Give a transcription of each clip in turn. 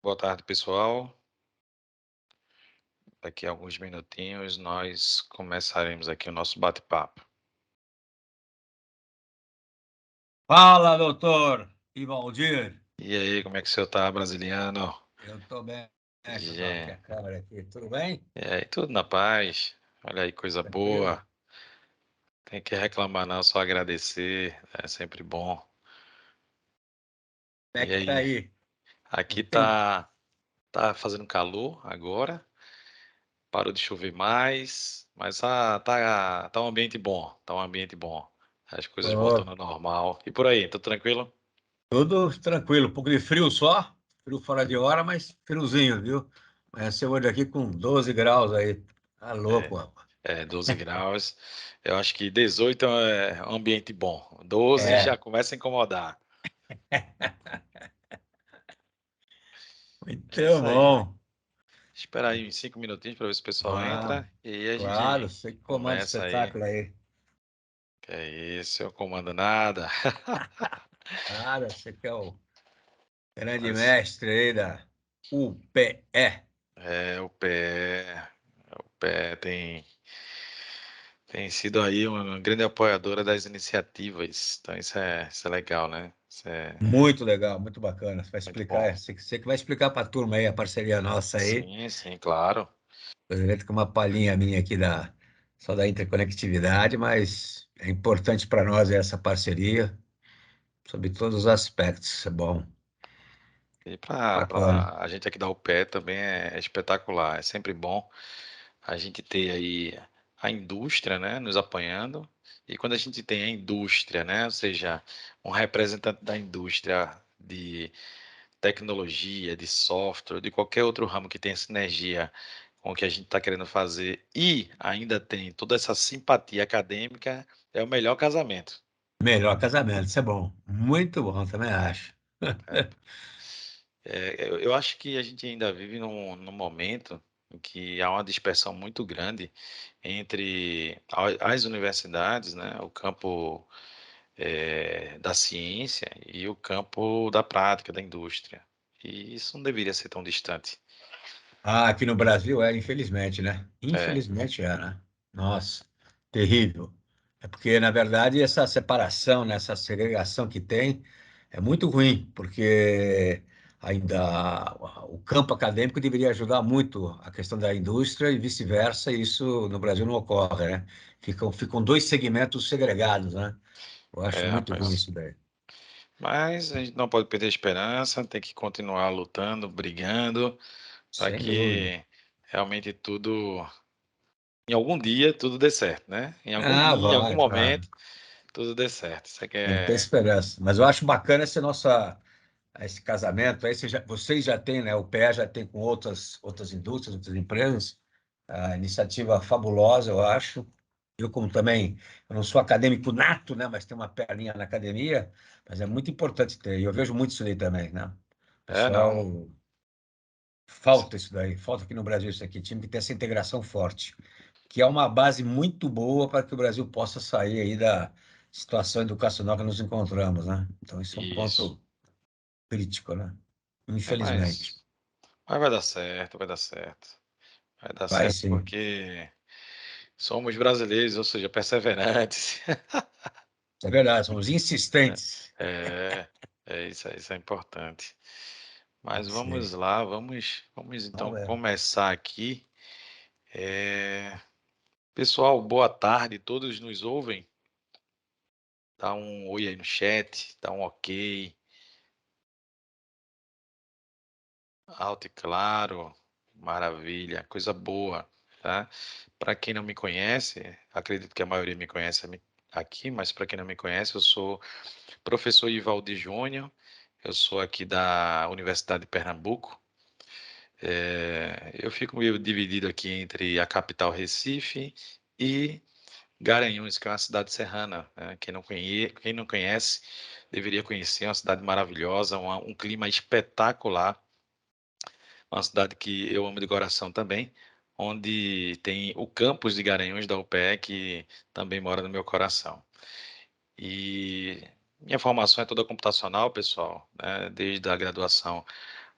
Boa tarde, pessoal. Daqui a alguns minutinhos nós começaremos aqui o nosso bate-papo. Fala, doutor Ivaldir. E aí, como é que o senhor tá, brasiliano? Eu estou bem. Deixa eu falar aqui Gê. a câmera aqui. Tudo bem? E aí, tudo na paz? Olha aí, coisa Tranquilo? boa. Tem que reclamar não, só agradecer, é sempre bom. Como é E que tá aí, aí? aqui Não tem... tá fazendo calor agora, parou de chover mais, mas tá um ambiente bom, tá um ambiente bom. As coisas Ô, voltando ao normal. E por aí, tudo tranquilo? tudo tranquilo. Um pouco de frio só. Frio fora de hora, mas friozinho, viu? Amanheceu hoje aqui com 12 graus aí. Tá louco, rapaz. 12 graus. Eu acho que 18 é um ambiente bom. 12 já É, começa a incomodar. É muito isso aí. bom. Espera aí uns 5 minutinhos para ver se o pessoal Ah, entra e aí a claro, gente você que comanda o começa aí. espetáculo aí. Que é isso, eu comando nada. Claro, você que é o grande Mas mestre aí da UPE. o pé tem sido aí uma grande apoiadora das iniciativas. Então isso é legal, né? Isso é Muito legal, muito bacana. Você vai muito bom. explicar, você que vai explicar para a turma aí a parceria nossa aí. Sim, sim, claro. Por exemplo, com uma palhinha minha aqui só da interconectividade, mas é importante para nós essa parceria, sob todos os aspectos. É bom, E para bacana. a gente aqui dar o pé também é espetacular, é sempre bom a gente ter aí a indústria, né, nos apoiando. E quando a gente tem a indústria, né, ou seja, um representante da indústria de tecnologia, de software, de qualquer outro ramo que tenha sinergia com o que a gente está querendo fazer e ainda tem toda essa simpatia acadêmica, é o melhor casamento. Melhor casamento, isso é bom. Muito bom, também acho. Eu acho que a gente ainda vive num momento em que há uma dispersão muito grande entre as universidades, né, o campo da ciência e o campo da prática, da indústria. E isso não deveria ser tão distante. Ah, aqui no Brasil infelizmente, né? É, Infelizmente né? Nossa, terrível. É porque, na verdade, essa separação, né, essa segregação que tem é muito ruim, porque ainda o campo acadêmico deveria ajudar muito a questão da indústria e vice-versa, e isso no Brasil não ocorre, né? Ficam dois segmentos segregados, né? Eu acho muito ruim rapaz. isso daí. Mas a gente não pode perder a esperança, tem que continuar lutando, brigando, para Sem dúvida. que realmente tudo, em algum dia, tudo dê certo, né? Em algum Ah, dia, em algum vai, claro. momento, tudo dê certo. Isso aqui Tem que ter é. esperança. Mas eu acho bacana esse casamento. Aí vocês já têm, né? O PE já tem com outras indústrias, outras empresas. A iniciativa fabulosa, eu acho. Eu, como também, eu não sou acadêmico nato, né? Mas tenho uma perninha na academia. Mas é muito importante ter. E eu vejo muito isso aí também, né? Não. Pessoal, falta isso daí. Falta aqui no Brasil isso aqui. Tinha que ter essa integração forte, que é uma base muito boa para que o Brasil possa sair aí da situação educacional que nos encontramos, né? Então, isso é um Isso. ponto crítico, né? É, Infelizmente. mas vai dar certo, vai dar certo. Vai dar Vai certo sim. porque somos brasileiros, ou seja, perseverantes. É verdade, somos insistentes. É, isso é importante. Tem Mas que vamos ser. lá, vamos Vamos então ver. começar aqui. É, Pessoal, boa tarde, todos nos ouvem? Dá um oi aí no chat, dá um ok, alto e claro, maravilha, coisa boa, tá? Para quem não me conhece, acredito que a maioria me conhece aqui, mas para quem não me conhece, eu sou professor Ivaldi Júnior, eu sou aqui da Universidade de Pernambuco. Eu fico meio dividido aqui entre a capital Recife e Garanhuns, que é uma cidade serrana, né? Quem não conhece, deveria conhecer, é uma cidade maravilhosa, um clima espetacular, uma cidade que eu amo de coração também, onde tem o campus de Garanhuns da UPE, que também mora no meu coração. E minha formação é toda computacional, pessoal, né? Desde a graduação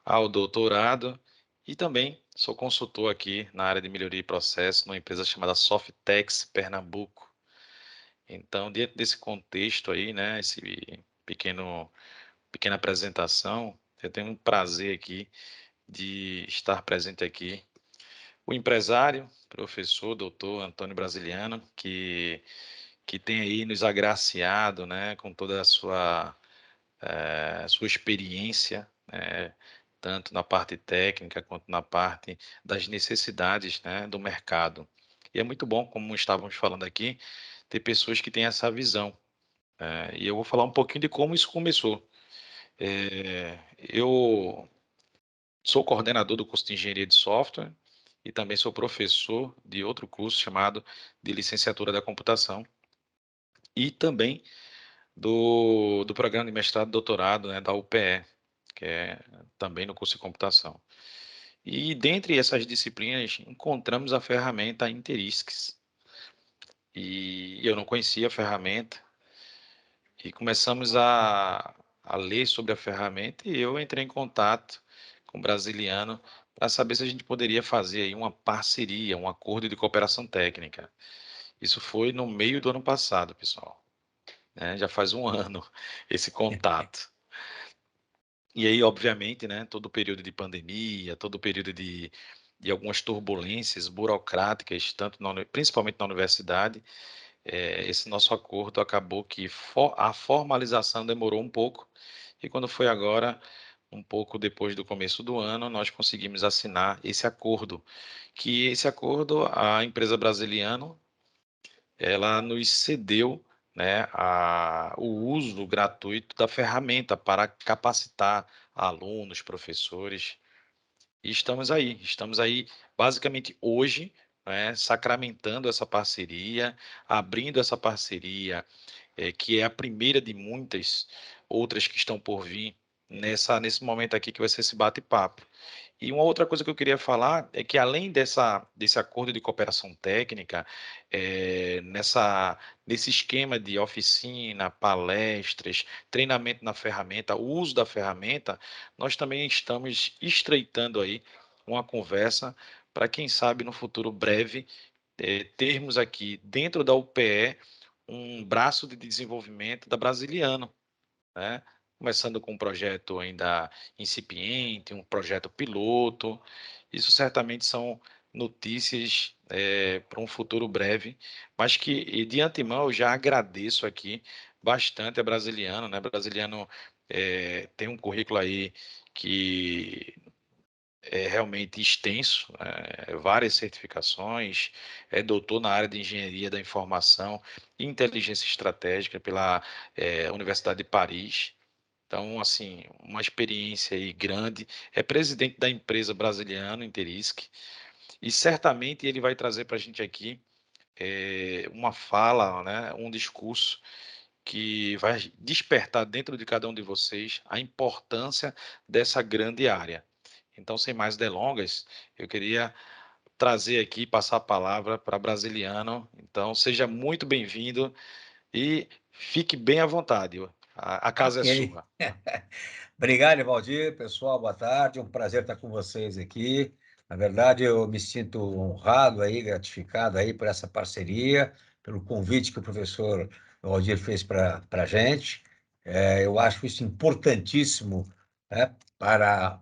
ao doutorado e também sou consultor aqui na área de melhoria de processo numa empresa chamada Softex Pernambuco. Então, dentro desse contexto aí, né, esse pequena apresentação, eu tenho um prazer aqui de estar presente aqui. O empresário, professor, doutor Antônio Brasiliano, que tem aí nos agraciado, né, com toda a sua experiência, né, tanto na parte técnica quanto na parte das necessidades, né, do mercado. E é muito bom, como estávamos falando aqui, ter pessoas que têm essa visão. E eu vou falar um pouquinho de como isso começou. Eu sou coordenador do curso de engenharia de software e também sou professor de outro curso chamado de licenciatura da computação e também do programa de mestrado e doutorado, né, da UPE, que é também no curso de computação. E dentre essas disciplinas encontramos a ferramenta Interiscs. E eu não conhecia a ferramenta e começamos a ler sobre a ferramenta e eu entrei em contato com o brasiliano para saber se a gente poderia fazer aí uma parceria, um acordo de cooperação técnica. Isso foi no meio do ano passado, pessoal, né? Já faz um ano esse contato. E aí, obviamente, né, todo o período de pandemia, todo o período de algumas turbulências burocráticas, principalmente na universidade, esse nosso acordo acabou que a formalização demorou um pouco, e quando foi agora, um pouco depois do começo do ano, nós conseguimos assinar esse acordo, que esse acordo, a empresa brasiliana, ela nos cedeu, né, o uso gratuito da ferramenta para capacitar alunos, professores, e estamos aí basicamente hoje, né, sacramentando essa parceria, abrindo essa parceria, que é a primeira de muitas outras que estão por vir nesse momento aqui que vai ser esse bate-papo. E uma outra coisa que eu queria falar é que além desse acordo de cooperação técnica, nesse esquema de oficina, palestras, treinamento na ferramenta, o uso da ferramenta, nós também estamos estreitando aí uma conversa para quem sabe no futuro breve termos aqui dentro da UPE um braço de desenvolvimento da Brasiliano, né? Começando com um projeto ainda incipiente, um projeto piloto. Isso certamente são notícias para um futuro breve, mas que de antemão eu já agradeço aqui bastante a Brasiliano, né? Brasiliano tem um currículo aí que é realmente extenso, várias certificações, é doutor na área de engenharia da informação e inteligência estratégica pela Universidade de Paris. Então, assim, uma experiência aí grande. É presidente da empresa brasiliana Interisc e certamente ele vai trazer para a gente aqui uma fala, né, um discurso que vai despertar dentro de cada um de vocês a importância dessa grande área. Então, sem mais delongas, eu queria trazer aqui, passar a palavra para Brasiliano. Então, seja muito bem-vindo e fique bem à vontade. A casa é Ok. sua. Obrigado, Valdir. Pessoal, boa tarde. Um prazer estar com vocês aqui. Na verdade, eu me sinto honrado aí, gratificado aí por essa parceria, pelo convite que o professor Valdir fez para a gente. Eu acho isso importantíssimo, né,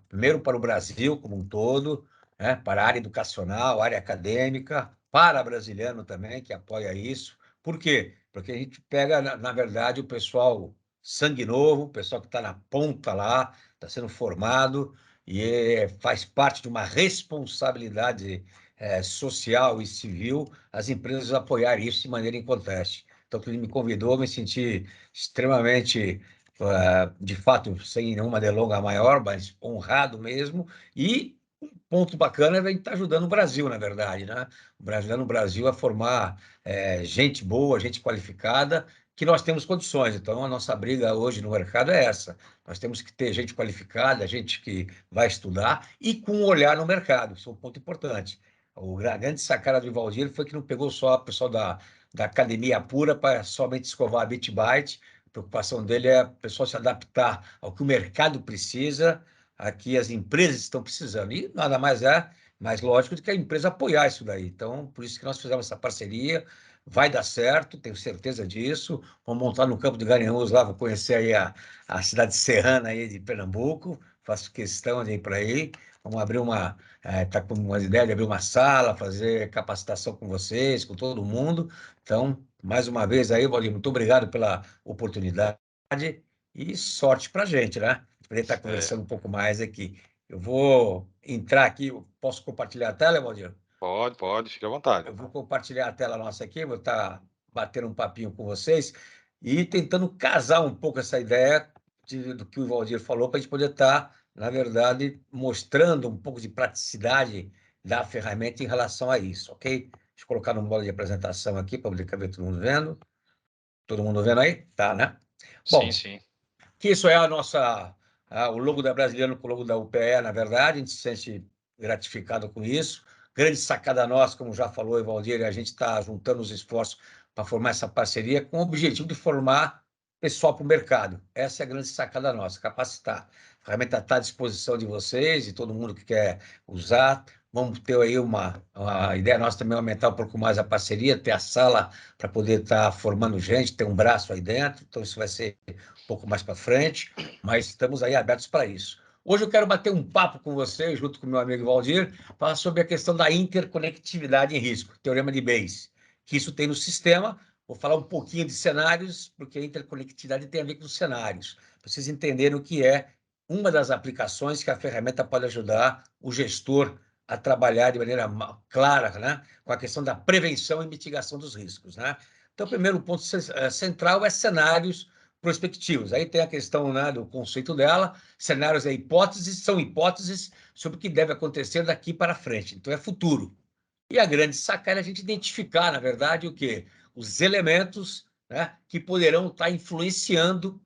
primeiro para o Brasil como um todo, né, para a área educacional, área acadêmica, para brasiliano também, que apoia isso. Por quê? Porque a gente pega, na verdade, o pessoal sangue novo, o pessoal que está na ponta lá, está sendo formado e faz parte de uma responsabilidade social e civil as empresas apoiarem isso de maneira importante. Então, quando ele me convidou, eu me senti extremamente, de fato, sem nenhuma delonga maior, mas honrado mesmo, e um ponto bacana é a gente estar ajudando o Brasil, na verdade, né? O brasileiro no Brasil a formar gente boa, gente qualificada, que nós temos condições. Então, a nossa briga hoje no mercado é essa. Nós temos que ter gente qualificada, gente que vai estudar e com um olhar no mercado. Isso é um ponto importante. A grande sacada do Valdir foi que não pegou só o pessoal da academia pura para somente escovar a bit byte. A preocupação dele é o pessoal se adaptar ao que o mercado precisa, aqui as empresas estão precisando. E nada mais é mais lógico do que a empresa apoiar isso daí. Então, por isso que nós fizemos essa parceria. Vai dar certo, tenho certeza disso. Vamos montar no Campo de Garanhuns lá, vou conhecer aí a cidade serrana aí de Pernambuco. Faço questão de ir para aí. Vamos abrir uma, tá com uma ideia de abrir uma sala, fazer capacitação com vocês, com todo mundo. Então, mais uma vez aí, Valdir, muito obrigado pela oportunidade e sorte para a gente, né? Poder estar É, conversando um pouco mais aqui. Eu vou entrar aqui, eu posso compartilhar a tela, Valdir? pode, fique à vontade. Eu vou compartilhar a tela nossa aqui, vou estar batendo um papinho com vocês e tentando casar um pouco essa ideia do que o Valdir falou, para a gente poder estar, na verdade, mostrando um pouco de praticidade da ferramenta em relação a isso, ok? Deixa eu colocar no modo de apresentação aqui, para poder ver todo mundo vendo. Todo mundo vendo aí? Tá, né? Sim, Bom, sim. que isso é o logo da Brasiliano com o logo da UPE, na verdade, a gente se sente gratificado com isso. Grande sacada nossa, como já falou Evaldir, a gente está juntando os esforços para formar essa parceria com o objetivo de formar pessoal para o mercado. Essa é a grande sacada nossa, capacitar. A ferramenta está à disposição de vocês e todo mundo que quer usar. Vamos ter aí a ideia nossa também é aumentar um pouco mais a parceria, ter a sala para poder estar formando gente, ter um braço aí dentro. Então, isso vai ser pouco mais para frente, mas estamos aí abertos para isso. Hoje eu quero bater um papo com você, junto com meu amigo Valdir, falar sobre a questão da interconectividade em risco, teorema de Bayes, que isso tem no sistema. Vou falar um pouquinho de cenários, porque a interconectividade tem a ver com cenários, para vocês entenderem o que é uma das aplicações que a ferramenta pode ajudar o gestor a trabalhar de maneira clara, né, com a questão da prevenção e mitigação dos riscos, né? Então, o primeiro ponto central é cenários prospectivos. Aí tem a questão, né, do conceito dela, cenários é hipóteses, são hipóteses sobre o que deve acontecer daqui para frente. Então, é futuro. E a grande sacada é a gente identificar, na verdade, o quê? Os elementos, né, que poderão estar influenciando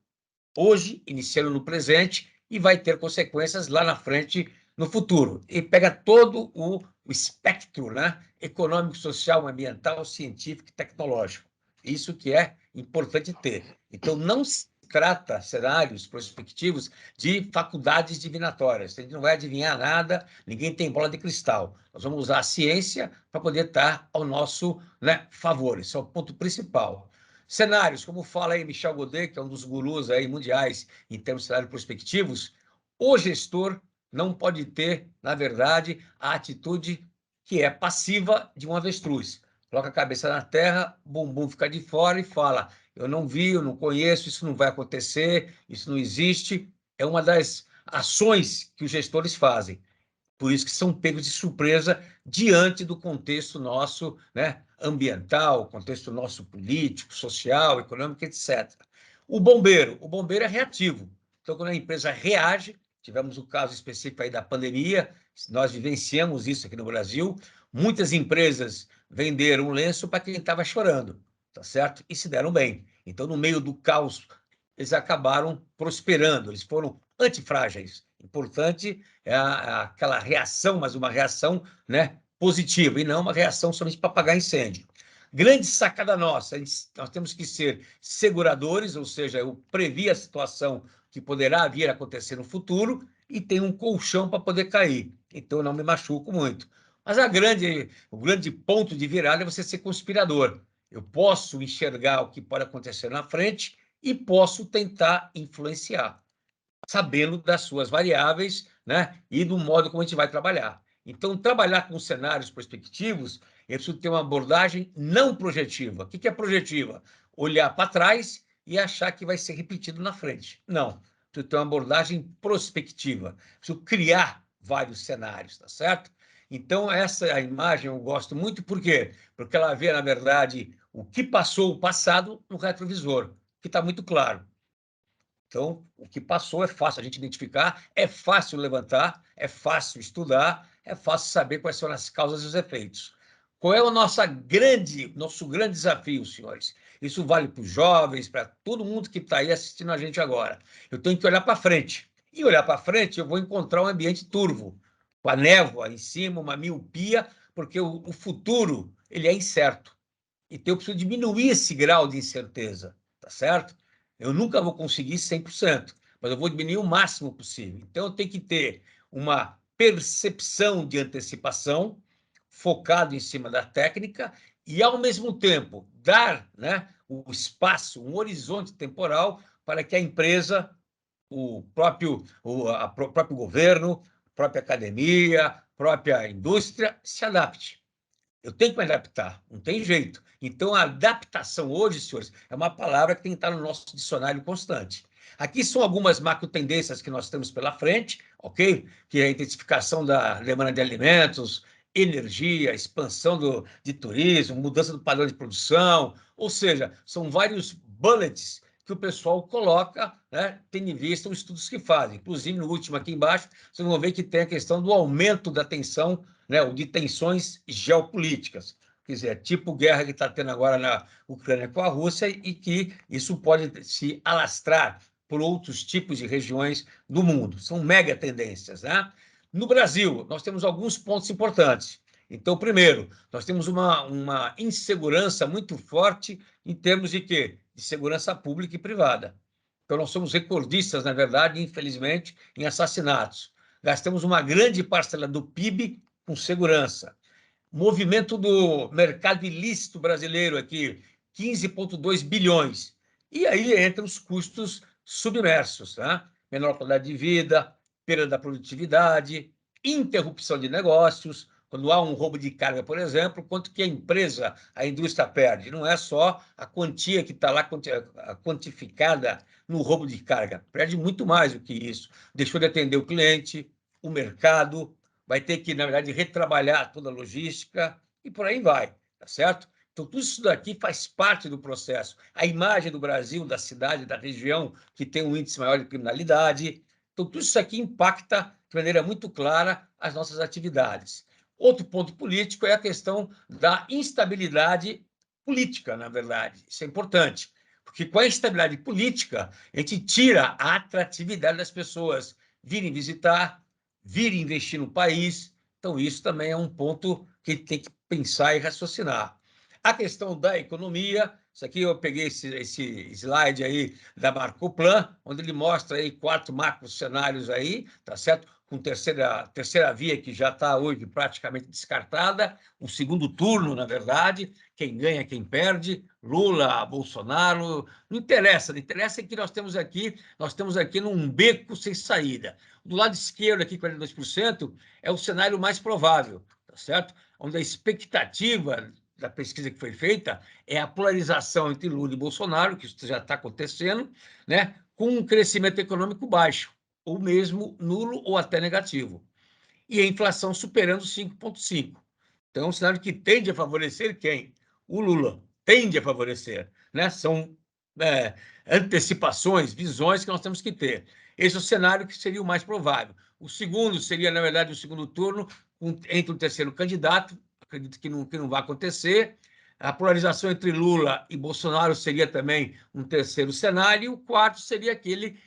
hoje, iniciando no presente, e vai ter consequências lá na frente, no futuro. E pega todo o espectro, né, econômico, social, ambiental, científico e tecnológico. Isso que é importante ter. Então, não se trata cenários prospectivos de faculdades divinatórias. A gente não vai adivinhar nada, ninguém tem bola de cristal. Nós vamos usar a ciência para poder estar ao nosso, né, favor. Esse é o ponto principal. Cenários, como fala aí Michel Godet, que é um dos gurus aí mundiais em termos de cenários prospectivos, o gestor não pode ter, na verdade, a atitude que é passiva de um avestruz. Coloca a cabeça na terra, bumbum fica de fora e fala: eu não vi, eu não conheço, isso não vai acontecer, isso não existe. É uma das ações que os gestores fazem. Por isso que são pegos de surpresa diante do contexto nosso, né, ambiental, contexto nosso político, social, econômico, etc. O bombeiro é reativo. Então, quando a empresa reage, tivemos o caso específico aí da pandemia, nós vivenciamos isso aqui no Brasil, muitas empresas venderam um lenço para quem estava chorando, tá certo? E se deram bem. Então, no meio do caos, eles acabaram prosperando, eles foram antifrágeis. Importante aquela reação, mas uma reação, né, positiva, e não uma reação somente para apagar incêndio. Grande sacada nossa, nós temos que ser seguradores, ou seja, eu previ a situação que poderá vir a acontecer no futuro e tenho um colchão para poder cair, então eu não me machuco muito. Mas o grande ponto de virada é você ser conspirador. Eu posso enxergar o que pode acontecer na frente e posso tentar influenciar, sabendo das suas variáveis, né, e do modo como a gente vai trabalhar. Então, trabalhar com cenários prospectivos, eu preciso ter uma abordagem não projetiva. O que é projetiva? Olhar para trás e achar que vai ser repetido na frente. Não. Preciso ter uma abordagem prospectiva. Preciso criar vários cenários, tá certo? Então, essa imagem eu gosto muito, por quê? Porque ela vê, na verdade, o que passou o passado no retrovisor, que está muito claro. Então, o que passou é fácil a gente identificar, é fácil levantar, é fácil estudar, é fácil saber quais são as causas e os efeitos. Qual é o nosso grande desafio, senhores? Isso vale para os jovens, para todo mundo que está aí assistindo a gente agora. Eu tenho que olhar para frente. E olhar para frente, eu vou encontrar um ambiente turvo, com a névoa em cima, uma miopia, porque o futuro ele é incerto. Então, eu preciso diminuir esse grau de incerteza, tá certo? Eu nunca vou conseguir 100%, mas eu vou diminuir o máximo possível. Então, eu tenho que ter uma percepção de antecipação, focado em cima da técnica, e, ao mesmo tempo, dar, né, o espaço, um horizonte temporal para que a empresa, próprio governo, própria academia, própria indústria se adapte. Eu tenho que me adaptar, não tem jeito. Então, a adaptação hoje, senhores, é uma palavra que tem que estar no nosso dicionário constante. Aqui são algumas macro tendências que nós temos pela frente, ok? Que é a intensificação da demanda de alimentos, energia, expansão de turismo, mudança do padrão de produção, ou seja, são vários bullets que o pessoal coloca, né, tendo em vista os estudos que fazem. Inclusive, no último aqui embaixo, vocês vão ver que tem a questão do aumento da tensão, né, de tensões geopolíticas, quer dizer, tipo guerra que está tendo agora na Ucrânia com a Rússia, e que isso pode se alastrar por outros tipos de regiões do mundo. São mega tendências, né? No Brasil, nós temos alguns pontos importantes. Então, primeiro, nós temos uma insegurança muito forte em termos de quê? De segurança pública e privada. Então, nós somos recordistas, na verdade, infelizmente, em assassinatos. Gastamos uma grande parcela do PIB com segurança. Movimento do mercado ilícito brasileiro aqui, 15,2 bilhões. E aí entram os custos submersos, né? Menor qualidade de vida, perda da produtividade, interrupção de negócios. Quando há um roubo de carga, por exemplo, quanto que a empresa, a indústria perde? Não é só a quantia que está lá quantificada no roubo de carga, perde muito mais do que isso. Deixou de atender o cliente, o mercado, vai ter que, na verdade, retrabalhar toda a logística e por aí vai, tá certo? Então, tudo isso daqui faz parte do processo. A imagem do Brasil, da cidade, da região, que tem um índice maior de criminalidade. Então, tudo isso aqui impacta de maneira muito clara as nossas atividades. Outro ponto político é a questão da instabilidade política, na verdade. Isso é importante, porque com a instabilidade política, a gente tira a atratividade das pessoas virem visitar, vir investir no país. Então, isso também é um ponto que tem que pensar e raciocinar. A questão da economia, isso aqui eu peguei esse slide aí da Marcoplan, onde ele mostra aí 4 macro cenários aí, tá certo? Com terceira via que já está hoje praticamente descartada, um segundo turno, na verdade, quem ganha, quem perde, Lula, Bolsonaro, não interessa, é que nós temos aqui num beco sem saída. Do lado esquerdo, aqui, 42%, é o cenário mais provável, tá certo? Onde a expectativa da pesquisa que foi feita é a polarização entre Lula e Bolsonaro, que isso já está acontecendo, né? Com um crescimento econômico baixo, ou mesmo nulo ou até negativo. E a inflação superando 5,5%. Então, é um cenário que tende a favorecer quem? O Lula. Tende a favorecer, né? São antecipações, visões que nós temos que ter. Esse é o cenário que seria o mais provável. O segundo seria, na verdade, o segundo turno entre o terceiro candidato, acredito que não vai acontecer. A polarização entre Lula e Bolsonaro seria também um terceiro cenário, e o quarto seria aquele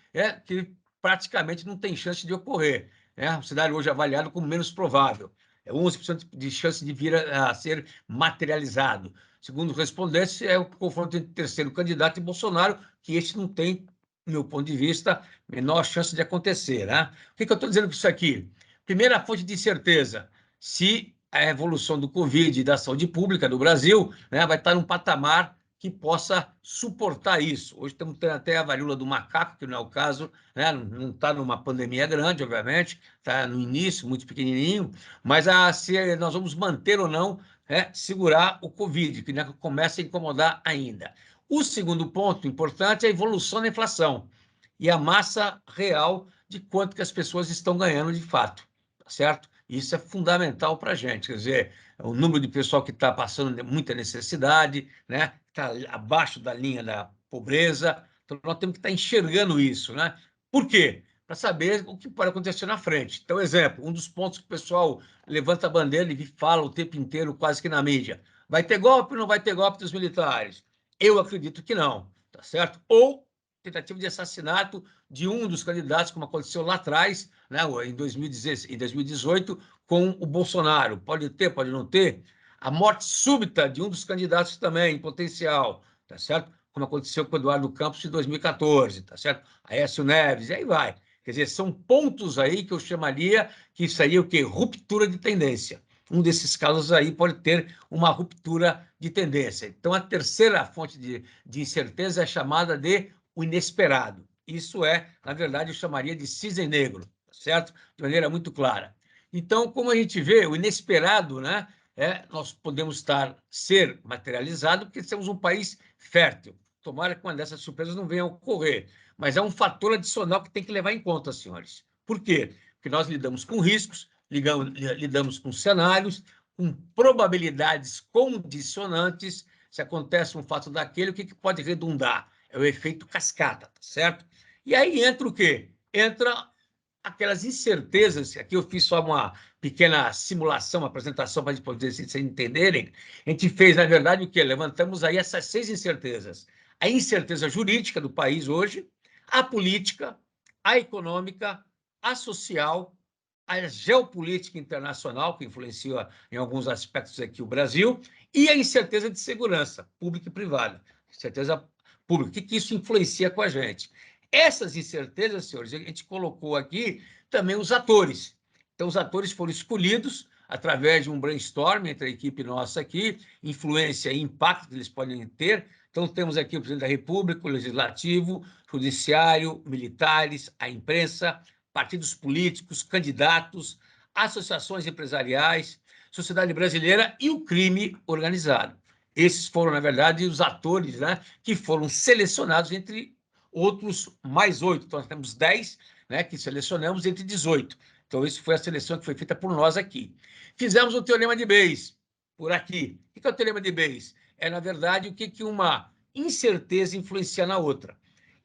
que praticamente não tem chance de ocorrer. O cenário hoje avaliado como menos provável. É 11% de chance de vir a ser materializado. Segundo os respondentes, é o confronto entre o terceiro candidato e Bolsonaro, que este não tem, do meu ponto de vista, menor chance de acontecer. Né? O que eu estou dizendo com isso aqui? Primeira fonte de certeza, se a evolução do Covid e da saúde pública do Brasil, né, vai estar num patamar que possa suportar isso. Hoje estamos tendo até a varíola do macaco, que não é o caso, né? Não está numa pandemia grande, obviamente, está no início, muito pequenininho, mas se nós vamos manter ou não, segurar o Covid, que começa a incomodar ainda. O segundo ponto importante é a evolução da inflação e a massa real de quanto que as pessoas estão ganhando de fato, tá certo? Isso é fundamental para a gente, quer dizer, o número de pessoal que está passando muita necessidade, né? Está abaixo da linha da pobreza, então nós temos que estar enxergando isso, né? Por quê? Para saber o que pode acontecer na frente. Então, exemplo, um dos pontos que o pessoal levanta a bandeira e fala o tempo inteiro, quase que na mídia, vai ter golpe ou não vai ter golpe dos militares? Eu acredito que não, tá certo? Ou tentativa de assassinato de um dos candidatos, como aconteceu lá atrás, né, em 2018, com o Bolsonaro. Pode ter, pode não ter. A morte súbita de um dos candidatos também, em potencial, tá certo? como aconteceu com o Eduardo Campos em 2014, tá certo? Aécio Neves, e aí vai. Quer dizer, são pontos aí que eu chamaria que isso aí é o quê? Ruptura de tendência. Um desses casos aí pode ter uma ruptura de tendência. Então, a terceira fonte de incerteza é chamada de o inesperado. Isso é, na verdade, eu chamaria de cisne negro, tá certo? De maneira muito clara. Então, como a gente vê, o inesperado, né? Nós podemos ser materializado porque temos um país fértil. Tomara que uma dessas surpresas não venha a ocorrer. Mas é um fator adicional que tem que levar em conta, senhores. Por quê? Porque nós lidamos com riscos, lidamos com cenários, com probabilidades condicionantes. Se acontece um fato daquele, o que pode redundar? É o efeito cascata, tá certo? E aí entra o quê? Entra aquelas incertezas. Aqui eu fiz só uma pequena simulação, uma apresentação para vocês entenderem. A gente fez, na verdade, o quê? Levantamos aí essas 6 incertezas. A incerteza jurídica do país hoje, a política, a econômica, a social, a geopolítica internacional, que influencia em alguns aspectos aqui o Brasil, e a incerteza de segurança pública e privada. Incerteza pública. O que isso influencia com a gente? Essas incertezas, senhores, a gente colocou aqui também os atores. Então, os atores foram escolhidos através de um brainstorm entre a equipe nossa aqui, influência e impacto que eles podem ter. Então, temos aqui o presidente da República, o Legislativo, o Judiciário, militares, a imprensa, partidos políticos, candidatos, associações empresariais, sociedade brasileira e o crime organizado. Esses foram, na verdade, os atores, né, que foram selecionados entre outros mais 8. Então, nós temos 10, né, que selecionamos entre 18. Então, isso foi a seleção que foi feita por nós aqui. Fizemos o Teorema de Bayes por aqui. O que é o Teorema de Bayes? É, na verdade, o que uma incerteza influencia na outra.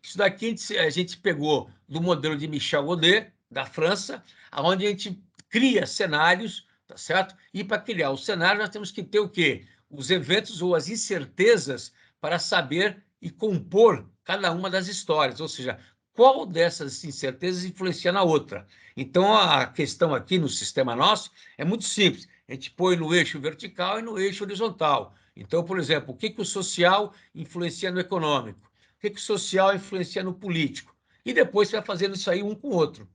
Isso daqui a gente pegou do modelo de Michel Godet, da França, onde a gente cria cenários, tá certo? E para criar o cenário, nós temos que ter o quê? Os eventos ou as incertezas para saber e compor cada uma das histórias, ou seja, qual dessas incertezas influencia na outra. Então, a questão aqui no sistema nosso é muito simples. A gente põe no eixo vertical e no eixo horizontal. Então, por exemplo, o que o social influencia no econômico? O que o social influencia no político? E depois você vai fazendo isso aí um com o outro.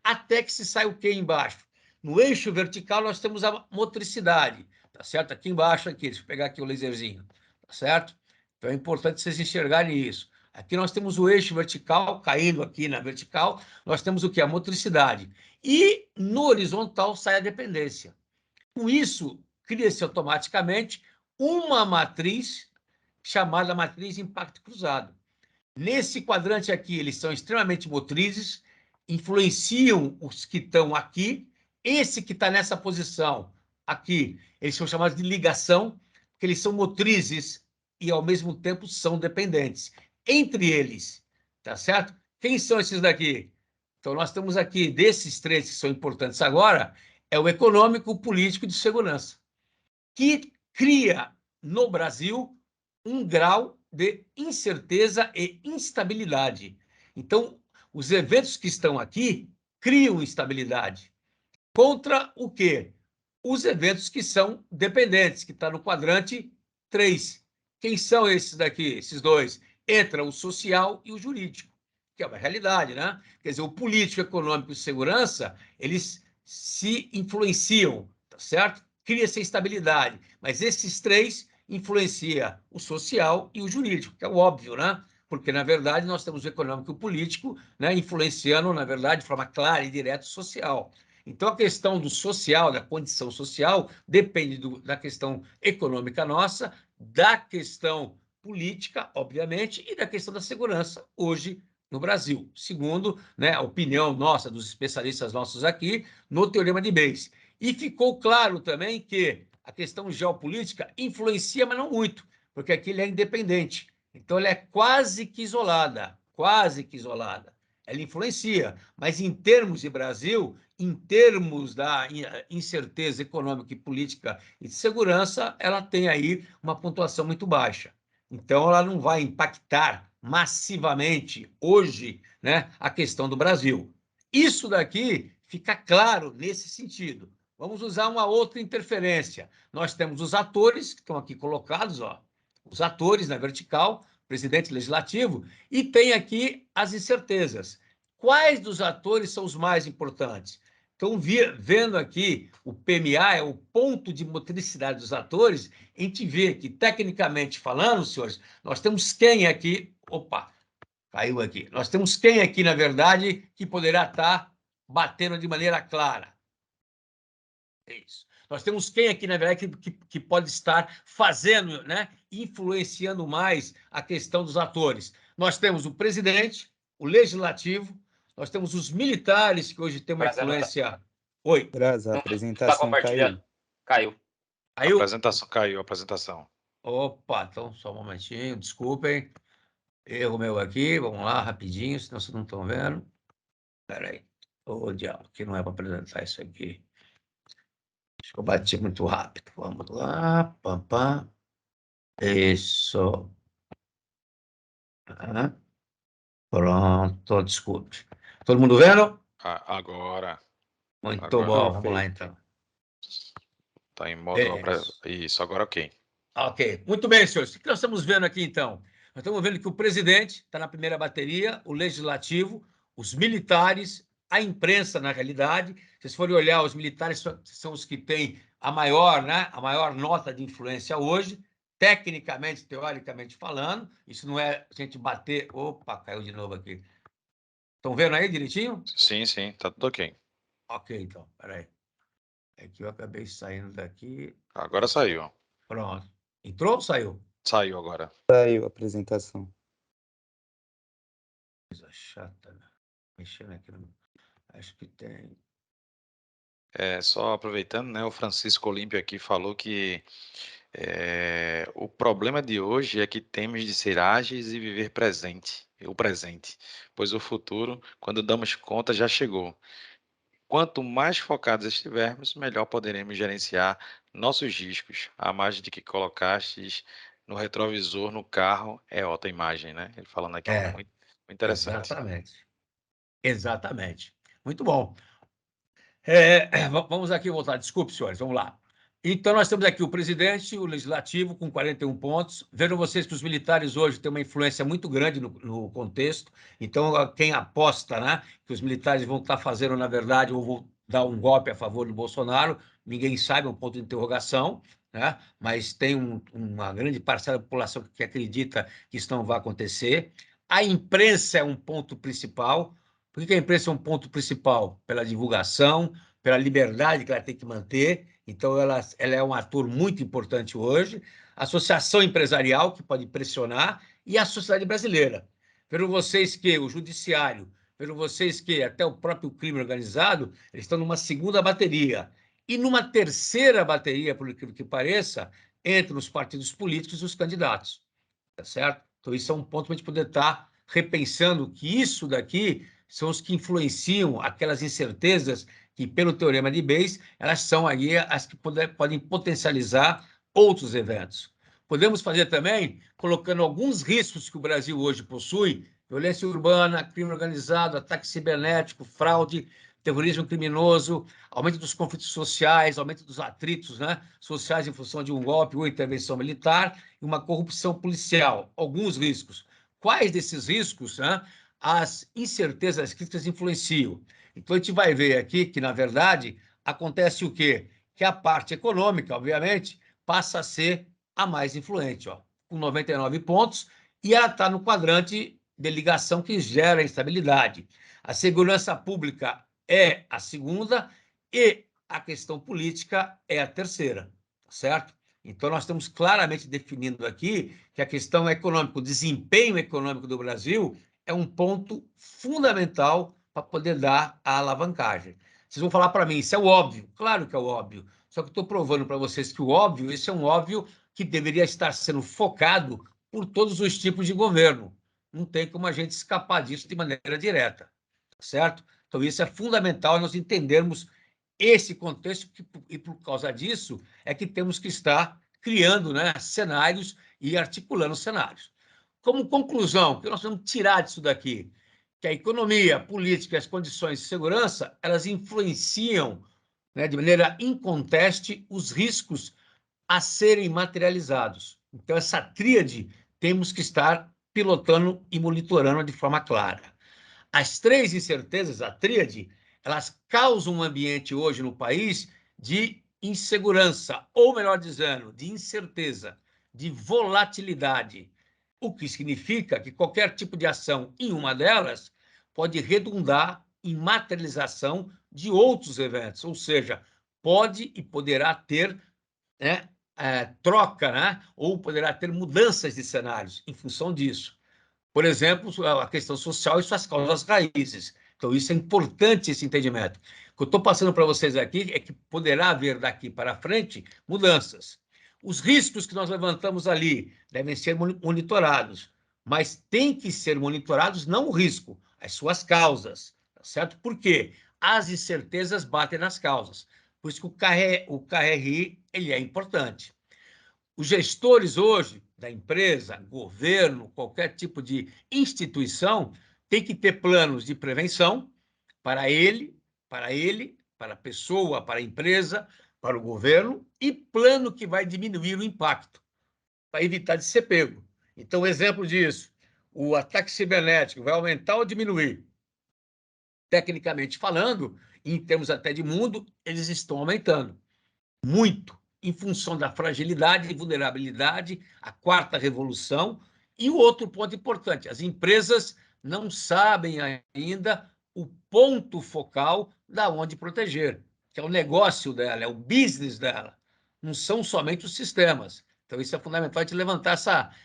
Até que se sai o quê embaixo? No eixo vertical, nós temos a motricidade, tá certo? Aqui embaixo, aqui, deixa eu pegar aqui o laserzinho, tá certo? Então é importante vocês enxergarem isso. Aqui nós temos o eixo vertical, caindo aqui na vertical, nós temos o quê? A motricidade. E no horizontal sai a dependência. Com isso, cria-se automaticamente uma matriz chamada matriz impacto cruzado. Nesse quadrante aqui, eles são extremamente motrizes, influenciam os que estão aqui. Esse que está nessa posição aqui, eles são chamados de ligação, porque eles são motrizes e, ao mesmo tempo, são dependentes. Entre eles, tá certo? Quem são esses daqui? Então, nós temos aqui, desses 3 que são importantes agora, é o econômico, o político e de segurança, que cria no Brasil um grau de incerteza e instabilidade. Então, os eventos que estão aqui criam instabilidade. Contra o quê? Os eventos que são dependentes, que está no quadrante 3. Quem são esses daqui, esses dois? Entra o social e o jurídico, que é uma realidade, né? Quer dizer, o político, econômico e segurança, eles se influenciam, tá certo? Cria-se instabilidade, mas esses 3 influenciam o social e o jurídico, que é o óbvio, né? Porque, na verdade, nós temos o econômico e o político, né, influenciando, na verdade, de forma clara e direta o social. Então, a questão do social, da condição social, depende da questão econômica nossa, da questão política, obviamente, e da questão da segurança, hoje, no Brasil, segundo, né, a opinião nossa, dos especialistas nossos aqui, no Teorema de Bayes. E ficou claro também que a questão geopolítica influencia, mas não muito, porque aqui ele é independente. Então, ela é quase que isolada, quase que isolada. Ela influencia, mas em termos de Brasil, em termos da incerteza econômica e política e de segurança, ela tem aí uma pontuação muito baixa. Então, ela não vai impactar massivamente hoje, né, a questão do Brasil. Isso daqui fica claro nesse sentido. Vamos usar uma outra interferência. Nós temos os atores, que estão aqui colocados, ó, os atores na vertical, presidente legislativo, e tem aqui as incertezas. Quais dos atores são os mais importantes? Então, vendo aqui, o PMA é o ponto de motricidade dos atores, a gente vê que, tecnicamente falando, senhores, nós temos quem aqui... Opa, caiu aqui. Nós temos quem aqui, na verdade, que poderá estar batendo de maneira clara. É isso. Nós temos quem aqui, na verdade, que pode estar fazendo, né, influenciando mais a questão dos atores. Nós temos o presidente, o legislativo, nós temos os militares, que hoje têm uma Brasa, não tá, influência... Oi, Brasa, a não tá apresentação compartilhando. caiu. Caiu. A caiu? apresentação caiu, a apresentação. Opa, então só um momentinho, desculpem. Erro meu aqui, vamos lá, rapidinho, senão vocês não estão vendo. Espera aí. Ô, diabo, que não é para apresentar isso aqui. Acho que eu bati muito rápido. Vamos lá, pam, pam. Isso. Ah, pronto, desculpe. Todo mundo vendo? Agora, Muito agora bom, vamos lá Perfeito. então. está em modo... Isso. Isso, agora ok. Ok, muito bem, senhores. O que nós estamos vendo aqui, então? Nós estamos vendo que o presidente está na primeira bateria, o legislativo, os militares, a imprensa, na realidade. Se vocês forem olhar, os militares são os que têm a maior, né, a maior nota de influência hoje, tecnicamente, teoricamente falando. Isso não é a gente bater... Opa, caiu de novo aqui. Estão vendo aí direitinho? Sim, sim, tá tudo ok. Ok, então, peraí. É que eu acabei saindo daqui. Agora saiu. Pronto. Entrou ou saiu? Saiu agora. Caiu a apresentação. Coisa chata, né? Mexendo aqui no... Acho que tem. Só aproveitando, né, o Francisco Olímpio aqui falou que o problema de hoje é que temos de ser ágeis e viver o presente, pois o futuro, quando damos conta, já chegou. Quanto mais focados estivermos, melhor poderemos gerenciar nossos riscos. A imagem de que colocastes no retrovisor no carro é outra imagem, né? Ele falando aqui, É, muito interessante. exatamente. Exatamente. Muito bom. Vamos aqui voltar. Desculpe, senhores, vamos lá. Então, nós temos aqui o presidente, o legislativo, com 41 pontos. Vendo vocês que os militares hoje têm uma influência muito grande no contexto. Então, quem aposta, né, que os militares vão estar fazendo, na verdade, ou vão dar um golpe a favor do Bolsonaro, ninguém sabe, é um ponto de interrogação, né? Mas tem uma grande parcela da população que acredita que isso não vai acontecer. A imprensa é um ponto principal. Por que a imprensa é um ponto principal? Pela divulgação, pela liberdade que ela tem que manter. Então, ela é um ator muito importante hoje. A associação empresarial, que pode pressionar, e a sociedade brasileira. Vejam vocês que o judiciário, vejam vocês que até o próprio crime organizado, eles estão numa segunda bateria. E numa terceira bateria, por aquilo que pareça, entre os partidos políticos e os candidatos. Tá certo? Então, isso é um ponto para a gente poder estar repensando que isso daqui são os que influenciam aquelas incertezas que, pelo teorema de Bayes, elas são aí as que podem potencializar outros eventos. Podemos fazer também colocando alguns riscos que o Brasil hoje possui: violência urbana, crime organizado, ataque cibernético, fraude, terrorismo criminoso, aumento dos conflitos sociais, aumento dos atritos, né, sociais em função de um golpe ou intervenção militar, e uma corrupção policial. Alguns riscos. Quais desses riscos, né, as incertezas críticas influenciam? Então, a gente vai ver aqui que, na verdade, acontece o quê? Que a parte econômica, obviamente, passa a ser a mais influente, ó, com 99 pontos, e ela está no quadrante de ligação que gera instabilidade. A segurança pública é a segunda e a questão política é a terceira, certo? Então, nós estamos claramente definindo aqui que a questão econômica, o desempenho econômico do Brasil é um ponto fundamental para poder dar a alavancagem. Vocês vão falar para mim, isso é o óbvio. Claro que é o óbvio. Só que eu estou provando para vocês que o óbvio, esse é um óbvio que deveria estar sendo focado por todos os tipos de governo. Não tem como a gente escapar disso de maneira direta, certo? Então, isso é fundamental nós entendermos esse contexto, e por causa disso é que temos que estar criando, né, cenários e articulando cenários. Como conclusão, o que nós vamos tirar disso daqui? Que a economia, a política e as condições de segurança, elas influenciam, né, de maneira inconteste os riscos a serem materializados. Então, essa tríade temos que estar pilotando e monitorando de forma clara. As três incertezas, a tríade, elas causam um ambiente hoje no país de insegurança, ou melhor dizendo, de incerteza, de volatilidade, o que significa que qualquer tipo de ação em uma delas pode redundar em materialização de outros eventos, ou seja, pode e poderá ter, né, troca, né, ou poderá ter mudanças de cenários em função disso. Por exemplo, a questão social e suas causas raízes. Então, isso é importante, esse entendimento. O que eu estou passando para vocês aqui é que poderá haver daqui para frente mudanças. Os riscos que nós levantamos ali devem ser monitorados, mas tem que ser monitorados não o risco, as suas causas, tá certo? Por quê? As incertezas batem nas causas. Por isso que o KRI ele é importante. Os gestores hoje da empresa, governo, qualquer tipo de instituição, tem que ter planos de prevenção para a pessoa, para a empresa, para o governo, e plano que vai diminuir o impacto, para evitar de ser pego. Então, exemplo disso, o ataque cibernético vai aumentar ou diminuir? Tecnicamente falando, em termos até de mundo, eles estão aumentando muito em função da fragilidade e vulnerabilidade, a quarta revolução. E o outro ponto importante: as empresas não sabem ainda o ponto focal da onde proteger, que é o negócio dela, é o business dela, não são somente os sistemas. Então, isso é fundamental de levantar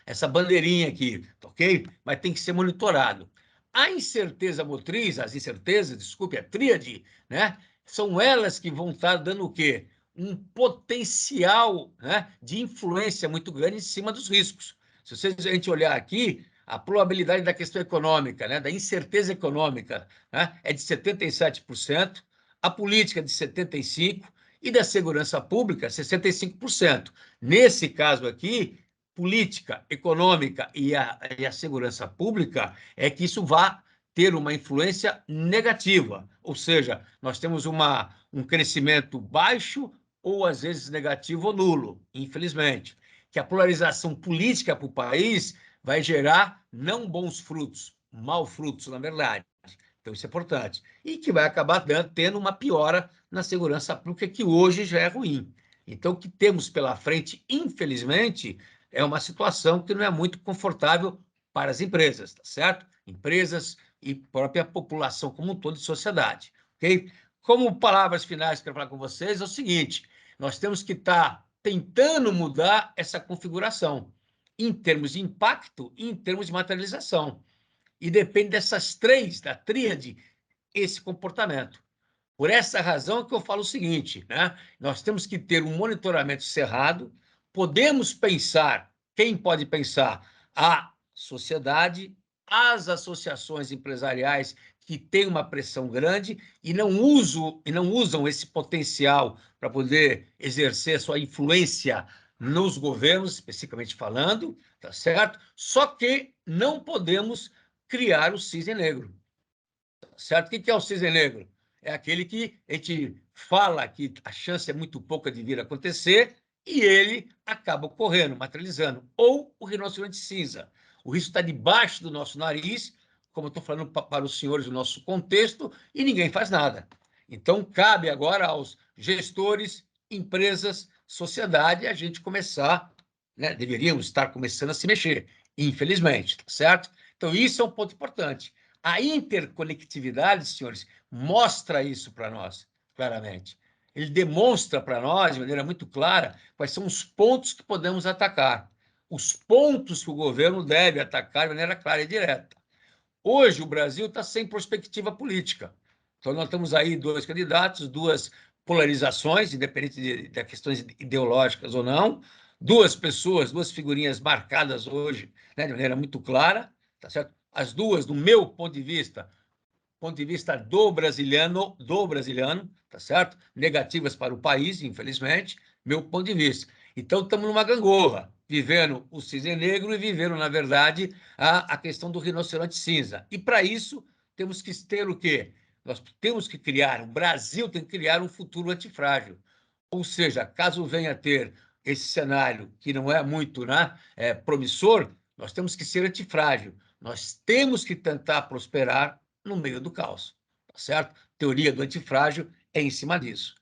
essa bandeirinha aqui, ok? Mas tem que ser monitorado. A incerteza motriz, as incertezas, desculpe, a tríade, né? São elas que vão estar dando o quê? Um potencial, né, de influência muito grande em cima dos riscos. Se a gente olhar aqui, a probabilidade da questão econômica, né, da incerteza econômica, né, é de 77%, a política de 75% e da segurança pública 65%. Nesse caso aqui, política, econômica e a segurança pública é que isso vai ter uma influência negativa, ou seja, nós temos um crescimento baixo ou às vezes negativo ou nulo, infelizmente. Que a polarização política para o país vai gerar não bons frutos, maus frutos, na verdade. Então, isso é importante. E que vai acabar tendo uma piora na segurança pública, que hoje já é ruim. Então, o que temos pela frente, infelizmente, é uma situação que não é muito confortável para as empresas, tá certo? Empresas e própria população como um todo de sociedade, ok? Como palavras finais que eu quero falar com vocês, é o seguinte: nós temos que estar tentando mudar essa configuração, em termos de impacto e em termos de materialização. E depende dessas três, da tríade, esse comportamento. Por essa razão que eu falo o seguinte, né? Nós temos que ter um monitoramento cerrado, podemos pensar, quem pode pensar? A sociedade, as associações empresariais que têm uma pressão grande e não usam esse potencial para poder exercer sua influência nos governos, especificamente falando, tá certo? Só que não podemos criar o cisne negro, certo? O que é o cisne negro? É aquele que a gente fala que a chance é muito pouca de vir a acontecer e ele acaba ocorrendo, materializando. Ou o rinoceronte cinza. O risco está debaixo do nosso nariz, como eu estou falando para os senhores do nosso contexto, e ninguém faz nada. Então, cabe agora aos gestores, empresas, sociedade, a gente começar, né? Deveríamos estar começando a se mexer, infelizmente, tá certo? Então, isso é um ponto importante. A interconectividade, senhores, mostra isso para nós, claramente. Ele demonstra para nós, de maneira muito clara, quais são os pontos que podemos atacar, os pontos que o governo deve atacar de maneira clara e direta. Hoje, o Brasil está sem perspectiva política. Então, nós temos aí dois candidatos, duas polarizações, independente de questões ideológicas ou não, duas pessoas, duas figurinhas marcadas hoje, né, de maneira muito clara, tá certo? As duas, do meu ponto de vista do brasiliano, tá certo? Negativas para o país, infelizmente, meu ponto de vista. Então, estamos numa gangorra, vivendo o cisne negro e vivendo, na verdade, a questão do rinoceronte cinza. E, para isso, temos que ter o quê? Nós temos que criar, o Brasil tem que criar um futuro antifrágil. Ou seja, caso venha a ter esse cenário que não é muito, né, promissor, Nós temos que ser antifrágil. Nós temos que tentar prosperar no meio do caos. Tá certo? Teoria do antifrágil é em cima disso.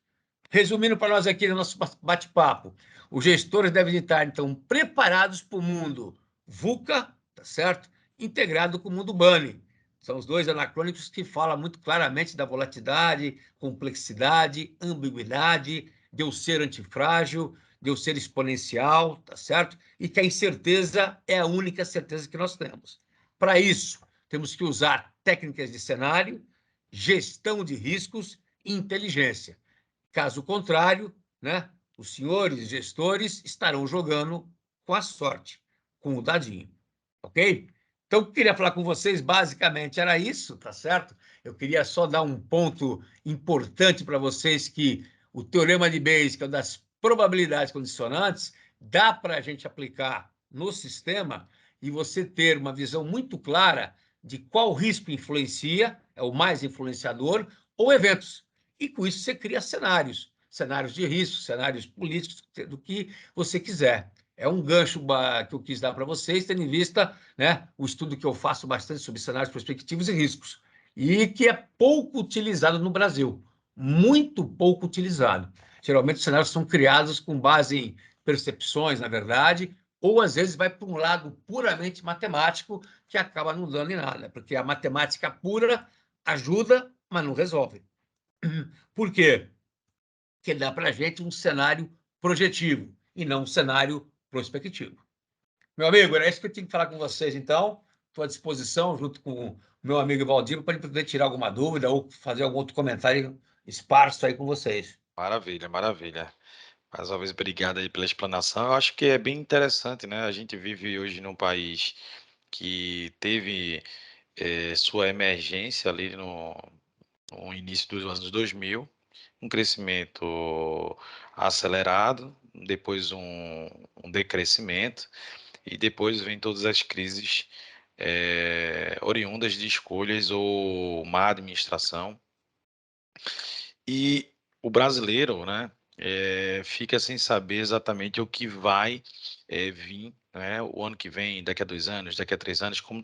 Resumindo para nós aqui no nosso bate-papo, os gestores devem estar, então, preparados para o mundo VUCA, tá certo? Integrado com o mundo BANI. São os dois anacrônicos que falam muito claramente da volatilidade, complexidade, ambiguidade, de eu ser antifrágil, de eu ser exponencial, tá certo? E que a incerteza é a única certeza que nós temos. Para isso, temos que usar técnicas de cenário, gestão de riscos e inteligência. Caso contrário, né, os senhores gestores estarão jogando com a sorte, com o dadinho, ok? Então, eu queria falar com vocês, basicamente era isso, tá certo? Eu queria só dar um ponto importante para vocês, que o Teorema de Bayes, que é uma das probabilidades condicionantes, dá para a gente aplicar no sistema e você ter uma visão muito clara de qual risco influencia, é o mais influenciador, ou eventos. E com isso você cria cenários, cenários de risco, cenários políticos, do que você quiser. É um gancho que eu quis dar para vocês, tendo em vista, né, o estudo que eu faço bastante sobre cenários prospectivos e riscos, e que é pouco utilizado no Brasil, muito pouco utilizado. Geralmente os cenários são criados com base em percepções, na verdade, ou às vezes vai para um lado puramente matemático, que acaba não dando em nada, porque a matemática pura ajuda, mas não resolve. Por quê? Porque dá para a gente um cenário projetivo e não um cenário prospectivo. Meu amigo, era isso que eu tinha que falar com vocês, então. Estou à disposição, junto com o meu amigo Valdir, para ele poder tirar alguma dúvida ou fazer algum outro comentário esparso aí com vocês. Maravilha, maravilha. Mais uma vez, obrigado aí pela explanação. Eu acho que é bem interessante, né? A gente vive hoje num país que teve sua emergência ali no início dos anos 2000, um crescimento acelerado, depois um decrescimento, e depois vem todas as crises oriundas de escolhas ou má administração. E o brasileiro, né, fica sem saber exatamente o que vai vir, né, o ano que vem, daqui a 2 anos, daqui a 3 anos, como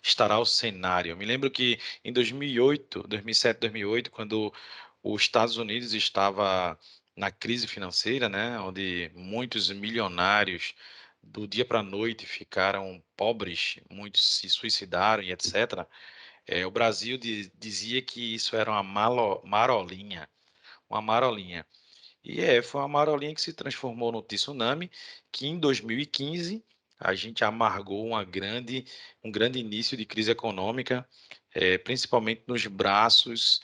estará o cenário. Eu me lembro que em 2008, 2007, 2008, quando os Estados Unidos estava na crise financeira, né, onde muitos milionários do dia para a noite ficaram pobres, muitos se suicidaram e etc. O Brasil dizia que isso era uma marolinha, uma marolinha. E foi uma marolinha que se transformou no tsunami, que em 2015 a gente amargou um grande início de crise econômica, principalmente nos braços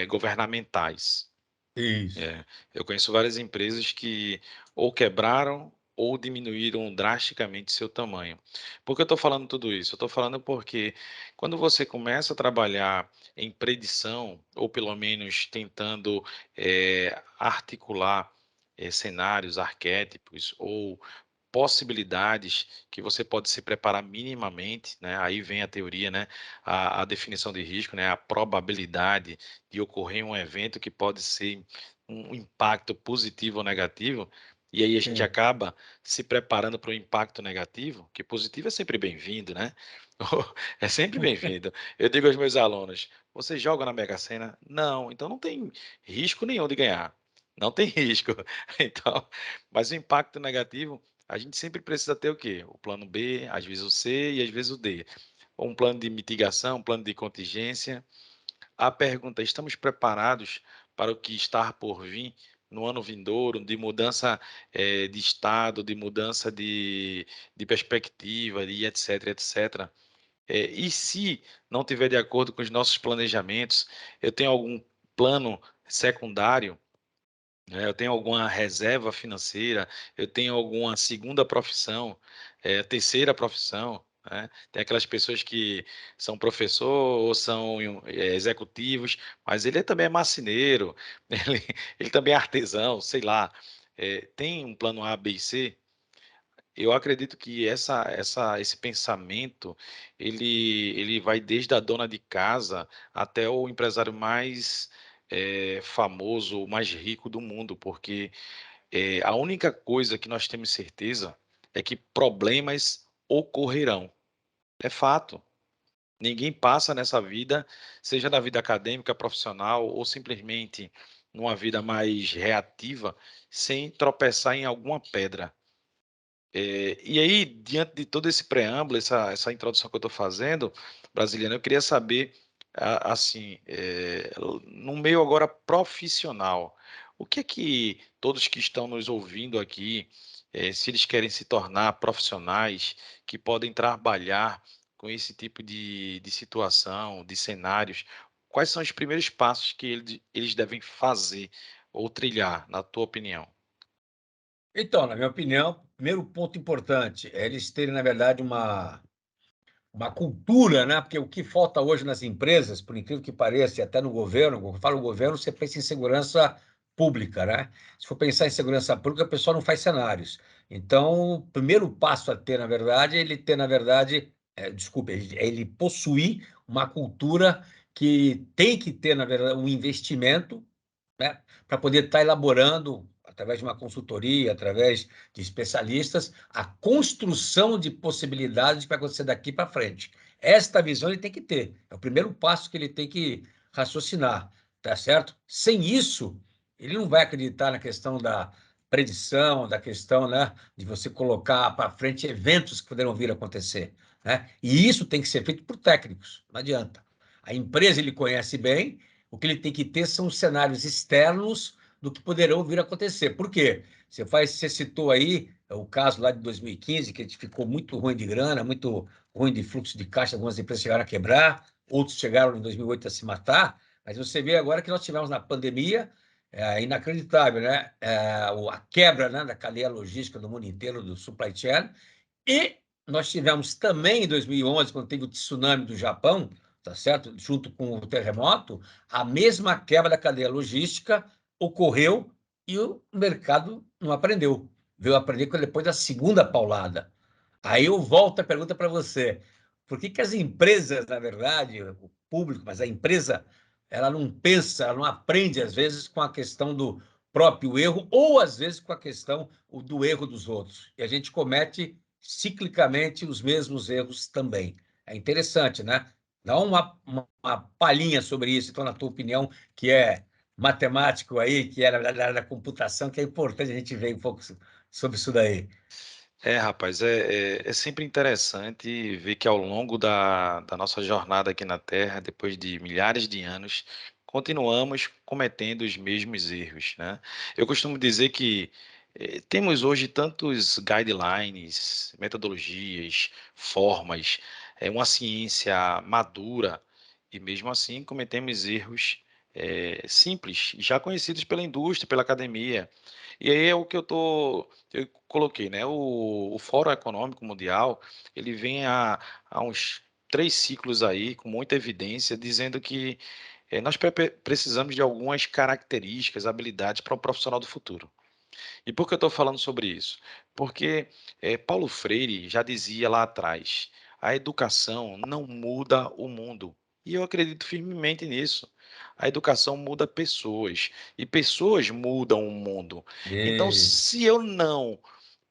governamentais. Isso. É, eu conheço várias empresas que ou quebraram ou diminuíram drasticamente seu tamanho. Por que eu estou falando tudo isso? Eu estou falando porque quando você começa a trabalhar em predição, ou pelo menos tentando articular cenários, arquétipos ou possibilidades que você pode se preparar minimamente, né? Aí vem a teoria, né? A definição de risco, né? A probabilidade de ocorrer um evento que pode ser um impacto positivo ou negativo, e aí a gente Sim. acaba se preparando para o impacto negativo, que positivo é sempre bem-vindo, né? É sempre bem-vindo. Eu digo aos meus alunos: você joga na Mega Sena? Não, então não tem risco nenhum de ganhar. Não tem risco. Então, mas o impacto negativo a gente sempre precisa ter o quê? O plano B, às vezes o C e às vezes o D. Um plano de mitigação, um plano de contingência. A pergunta: estamos preparados para o que está por vir no ano vindouro, de mudança de estado, de mudança de perspectiva, e etc, etc. E se não tiver de acordo com os nossos planejamentos, eu tenho algum plano secundário, né? Eu tenho alguma reserva financeira, eu tenho alguma segunda profissão, terceira profissão, né? Tem aquelas pessoas que são professor ou são executivos, mas ele também é marceneiro, ele também é artesão, sei lá. Tem um plano A, B e C. Eu acredito que esse pensamento, ele vai desde a dona de casa até o empresário mais famoso, mais rico do mundo, porque a única coisa que nós temos certeza é que problemas ocorrerão. É fato. Ninguém passa nessa vida, seja na vida acadêmica, profissional ou simplesmente numa vida mais reativa, sem tropeçar em alguma pedra. E aí, diante de todo esse preâmbulo, essa introdução que eu estou fazendo, Brasiliano, eu queria saber, assim, no meio agora profissional, o que é que todos que estão nos ouvindo aqui, se eles querem se tornar profissionais que podem trabalhar com esse tipo de situação, de cenários, quais são os primeiros passos que eles devem fazer ou trilhar, na tua opinião? Então, na minha opinião, o primeiro ponto importante é eles terem, na verdade, uma cultura, né? Porque o que falta hoje nas empresas, por incrível que pareça, e até no governo, quando eu falo governo, você pensa em segurança pública, né? Se for pensar em segurança pública, o pessoal não faz cenários. Então, o primeiro passo a ter, na verdade, é ele ter, na verdade, desculpe, é ele possuir uma cultura que tem que ter, na verdade, um investimento, né, para poder estar elaborando, através de uma consultoria, através de especialistas, a construção de possibilidades que vai acontecer daqui para frente. Esta visão ele tem que ter. É o primeiro passo que ele tem que raciocinar, tá certo? Sem isso, ele não vai acreditar na questão da predição, da questão, né, de você colocar para frente eventos que poderão vir a acontecer, né? E isso tem que ser feito por técnicos, não adianta. A empresa ele conhece bem, o que ele tem que ter são cenários externos do que poderão vir a acontecer. Por quê? Você citou aí o caso lá de 2015, que a gente ficou muito ruim de grana, muito ruim de fluxo de caixa, algumas empresas chegaram a quebrar, outros chegaram em 2008 a se matar, mas você vê agora que nós tivemos na pandemia, inacreditável, né? A quebra, né, da cadeia logística do mundo inteiro, do supply chain, e nós tivemos também em 2011, quando teve o tsunami do Japão, tá certo? Junto com o terremoto, a mesma quebra da cadeia logística ocorreu e o mercado não aprendeu. Veio aprender depois da segunda paulada. Aí eu volto a pergunta para você. Por que que as empresas, na verdade, o público, mas a empresa, ela não pensa, ela não aprende, às vezes, com a questão do próprio erro ou, às vezes, com a questão do erro dos outros. E a gente comete ciclicamente os mesmos erros também. É interessante, né? Dá uma palhinha sobre isso, então, na tua opinião, que é matemático aí, que é, na verdade, da área da computação, que é importante a gente ver um pouco sobre isso daí. Rapaz, é sempre interessante ver que ao longo da nossa jornada aqui na Terra, depois de milhares de anos, continuamos cometendo os mesmos erros, né? Eu costumo dizer que temos hoje tantos guidelines, metodologias, formas, uma ciência madura, e mesmo assim cometemos erros simples, já conhecidos pela indústria, pela academia. E aí é o que eu coloquei, né? O Fórum Econômico Mundial, ele vem há uns 3 ciclos aí, com muita evidência, dizendo que nós precisamos de algumas características, habilidades para o profissional do futuro. E por que eu estou falando sobre isso? Porque Paulo Freire já dizia lá atrás: a educação não muda o mundo. E eu acredito firmemente nisso. A educação muda pessoas e pessoas mudam o mundo. Então, E se eu não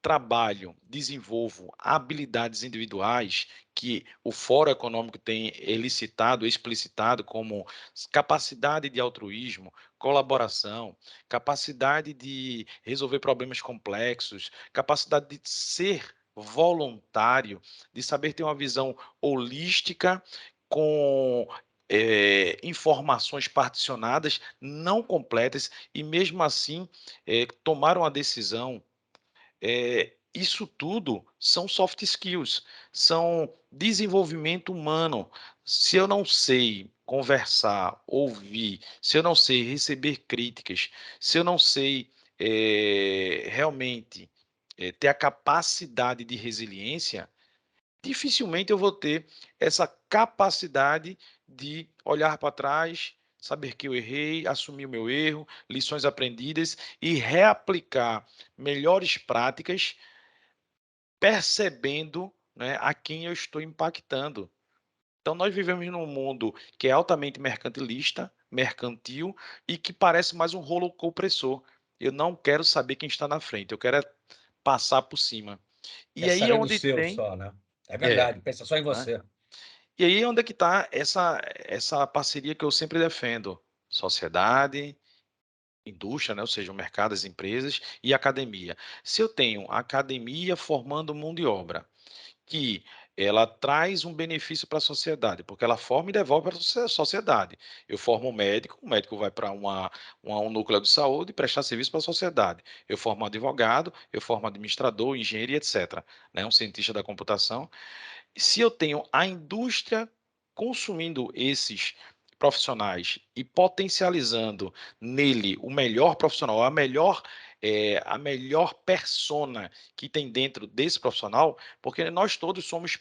trabalho, desenvolvo habilidades individuais que o Fórum Econômico tem elicitado, explicitado como capacidade de altruísmo, colaboração, capacidade de resolver problemas complexos, capacidade de ser voluntário, de saber ter uma visão holística com informações particionadas, não completas, e mesmo assim tomar uma decisão. Isso tudo são soft skills, são desenvolvimento humano. Se eu não sei conversar, ouvir, se eu não sei receber críticas, se eu não sei realmente ter a capacidade de resiliência, dificilmente eu vou ter essa capacidade de olhar para trás, saber que eu errei, assumir o meu erro, lições aprendidas e reaplicar melhores práticas, percebendo, né, a quem eu estou impactando. Então, nós vivemos num mundo que é altamente mercantilista, mercantil e que parece mais um rolo compressor. Eu não quero saber quem está na frente, eu quero passar por cima. E Quer aí é saber do onde seu tem só, né? É é, verdade, pensa só em né. você. E aí é onde é que está essa parceria que eu sempre defendo: sociedade, indústria, né, ou seja, o mercado, as empresas e academia. Se eu tenho a academia formando mão de obra, que ela traz um benefício para a sociedade, porque ela forma e devolve para a sociedade. Eu formo um médico, o médico vai para um núcleo de saúde prestar serviço para a sociedade. Eu formo um advogado, eu formo um administrador, engenheiro e etc., né, um cientista da computação. Se eu tenho a indústria consumindo esses profissionais e potencializando nele o melhor profissional, a melhor persona que tem dentro desse profissional, porque nós todos somos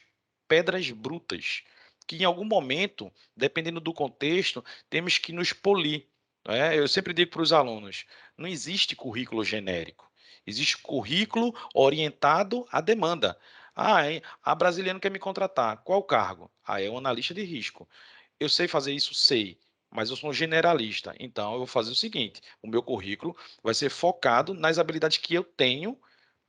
pedras brutas, que em algum momento, dependendo do contexto, temos que nos polir. Né? Eu sempre digo para os alunos: não existe currículo genérico, existe currículo orientado à demanda. Ah, hein, a Brasiliano quer me contratar. Qual o cargo? Ah, é um analista de risco. Eu sei fazer isso? Sei, mas eu sou um generalista. Então, eu vou fazer o seguinte: o meu currículo vai ser focado nas habilidades que eu tenho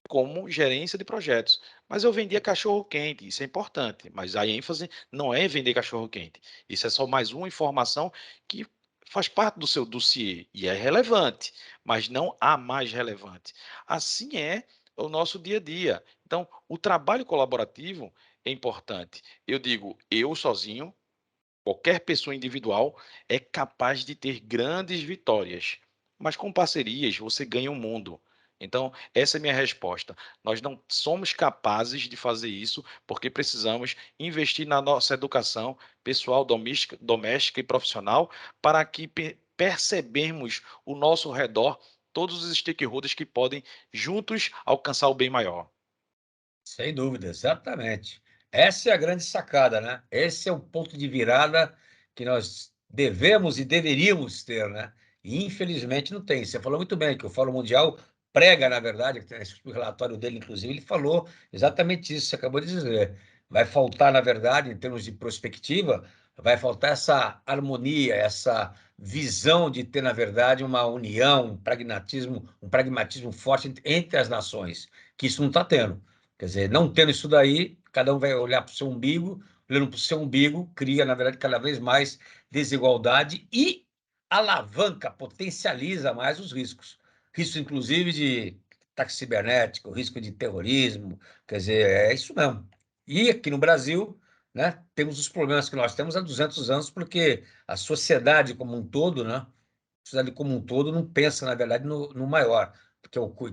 como gerência de projetos. Mas eu vendia cachorro-quente, isso é importante, mas a ênfase não é vender cachorro-quente. Isso é só mais uma informação que faz parte do seu dossiê e é relevante, mas não a mais relevante. Assim é o nosso dia a dia. Então, o trabalho colaborativo é importante. Eu digo, eu sozinho, qualquer pessoa individual é capaz de ter grandes vitórias, mas com parcerias você ganha o mundo. Então, essa é a minha resposta. Nós não somos capazes de fazer isso porque precisamos investir na nossa educação pessoal, doméstica e profissional para que percebemos o nosso redor todos os stakeholders que podem juntos alcançar o bem maior. Sem dúvida, exatamente. Essa é a grande sacada, né? Esse é o ponto de virada que nós devemos e deveríamos ter, né? E infelizmente não tem. Você falou muito bem que o Fórum Mundial prega, na verdade, que tem esse relatório dele, inclusive, ele falou exatamente isso que você acabou de dizer. Vai faltar, na verdade, em termos de prospectiva, vai faltar essa harmonia, essa visão de ter, na verdade, uma união, um pragmatismo forte entre as nações, que isso não está tendo. Quer dizer, não tendo isso daí, cada um vai olhar para o seu umbigo, olhando para o seu umbigo, cria, na verdade, cada vez mais desigualdade e alavanca, potencializa mais os riscos. Risco, inclusive, de ataque cibernético, risco de terrorismo, quer dizer, é isso mesmo. E aqui no Brasil, né, temos os problemas que nós temos há 200 anos, porque a sociedade como um todo, né, sociedade como um todo não pensa, na verdade, no maior,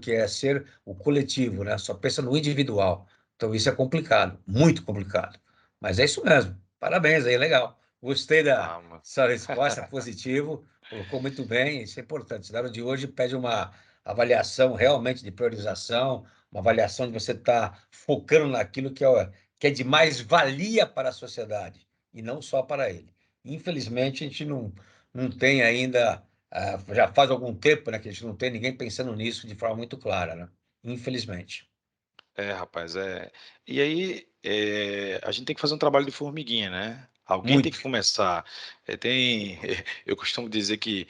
que é ser o coletivo, né? Só pensa no individual. Então, isso é complicado, muito complicado. Mas é isso mesmo. Parabéns aí, legal. Gostei da Ah, mano. sua resposta, positivo, colocou muito bem, isso é importante. O de hoje pede uma avaliação realmente de priorização, uma avaliação de você estar focando naquilo que é de mais valia para a sociedade, e não só para ele. Infelizmente, a gente não tem ainda já faz algum tempo, né, que a gente não tem ninguém pensando nisso de forma muito clara, né? Infelizmente. É, rapaz, é. E aí, a gente tem que fazer um trabalho de formiguinha, né? Alguém tem que Muito. começar. Eu costumo dizer que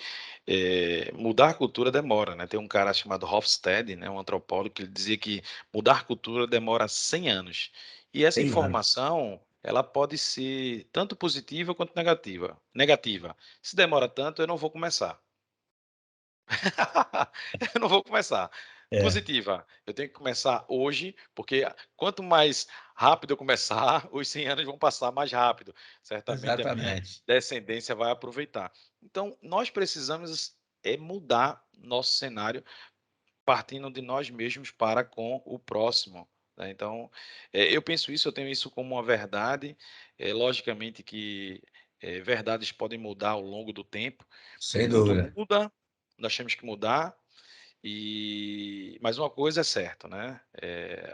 mudar a cultura demora, né? Tem um cara chamado Hofstede, né, um antropólogo, que ele dizia que mudar a cultura demora 100 anos. E essa 100 anos. informação, ela pode ser tanto positiva quanto negativa. Negativa. Se demora tanto, eu não vou começar. Eu não vou começar. É, Positiva, eu tenho que começar hoje, porque quanto mais rápido eu começar, os 100 anos vão passar mais rápido. Certamente a minha exatamente. descendência vai aproveitar. Então, nós precisamos mudar nosso cenário partindo de nós mesmos para com o próximo, né. Então, eu penso isso, eu tenho isso como uma verdade, logicamente que, verdades podem mudar ao longo do tempo, o Sem mundo dúvida. muda, nós temos que mudar, mas uma coisa é certa, né,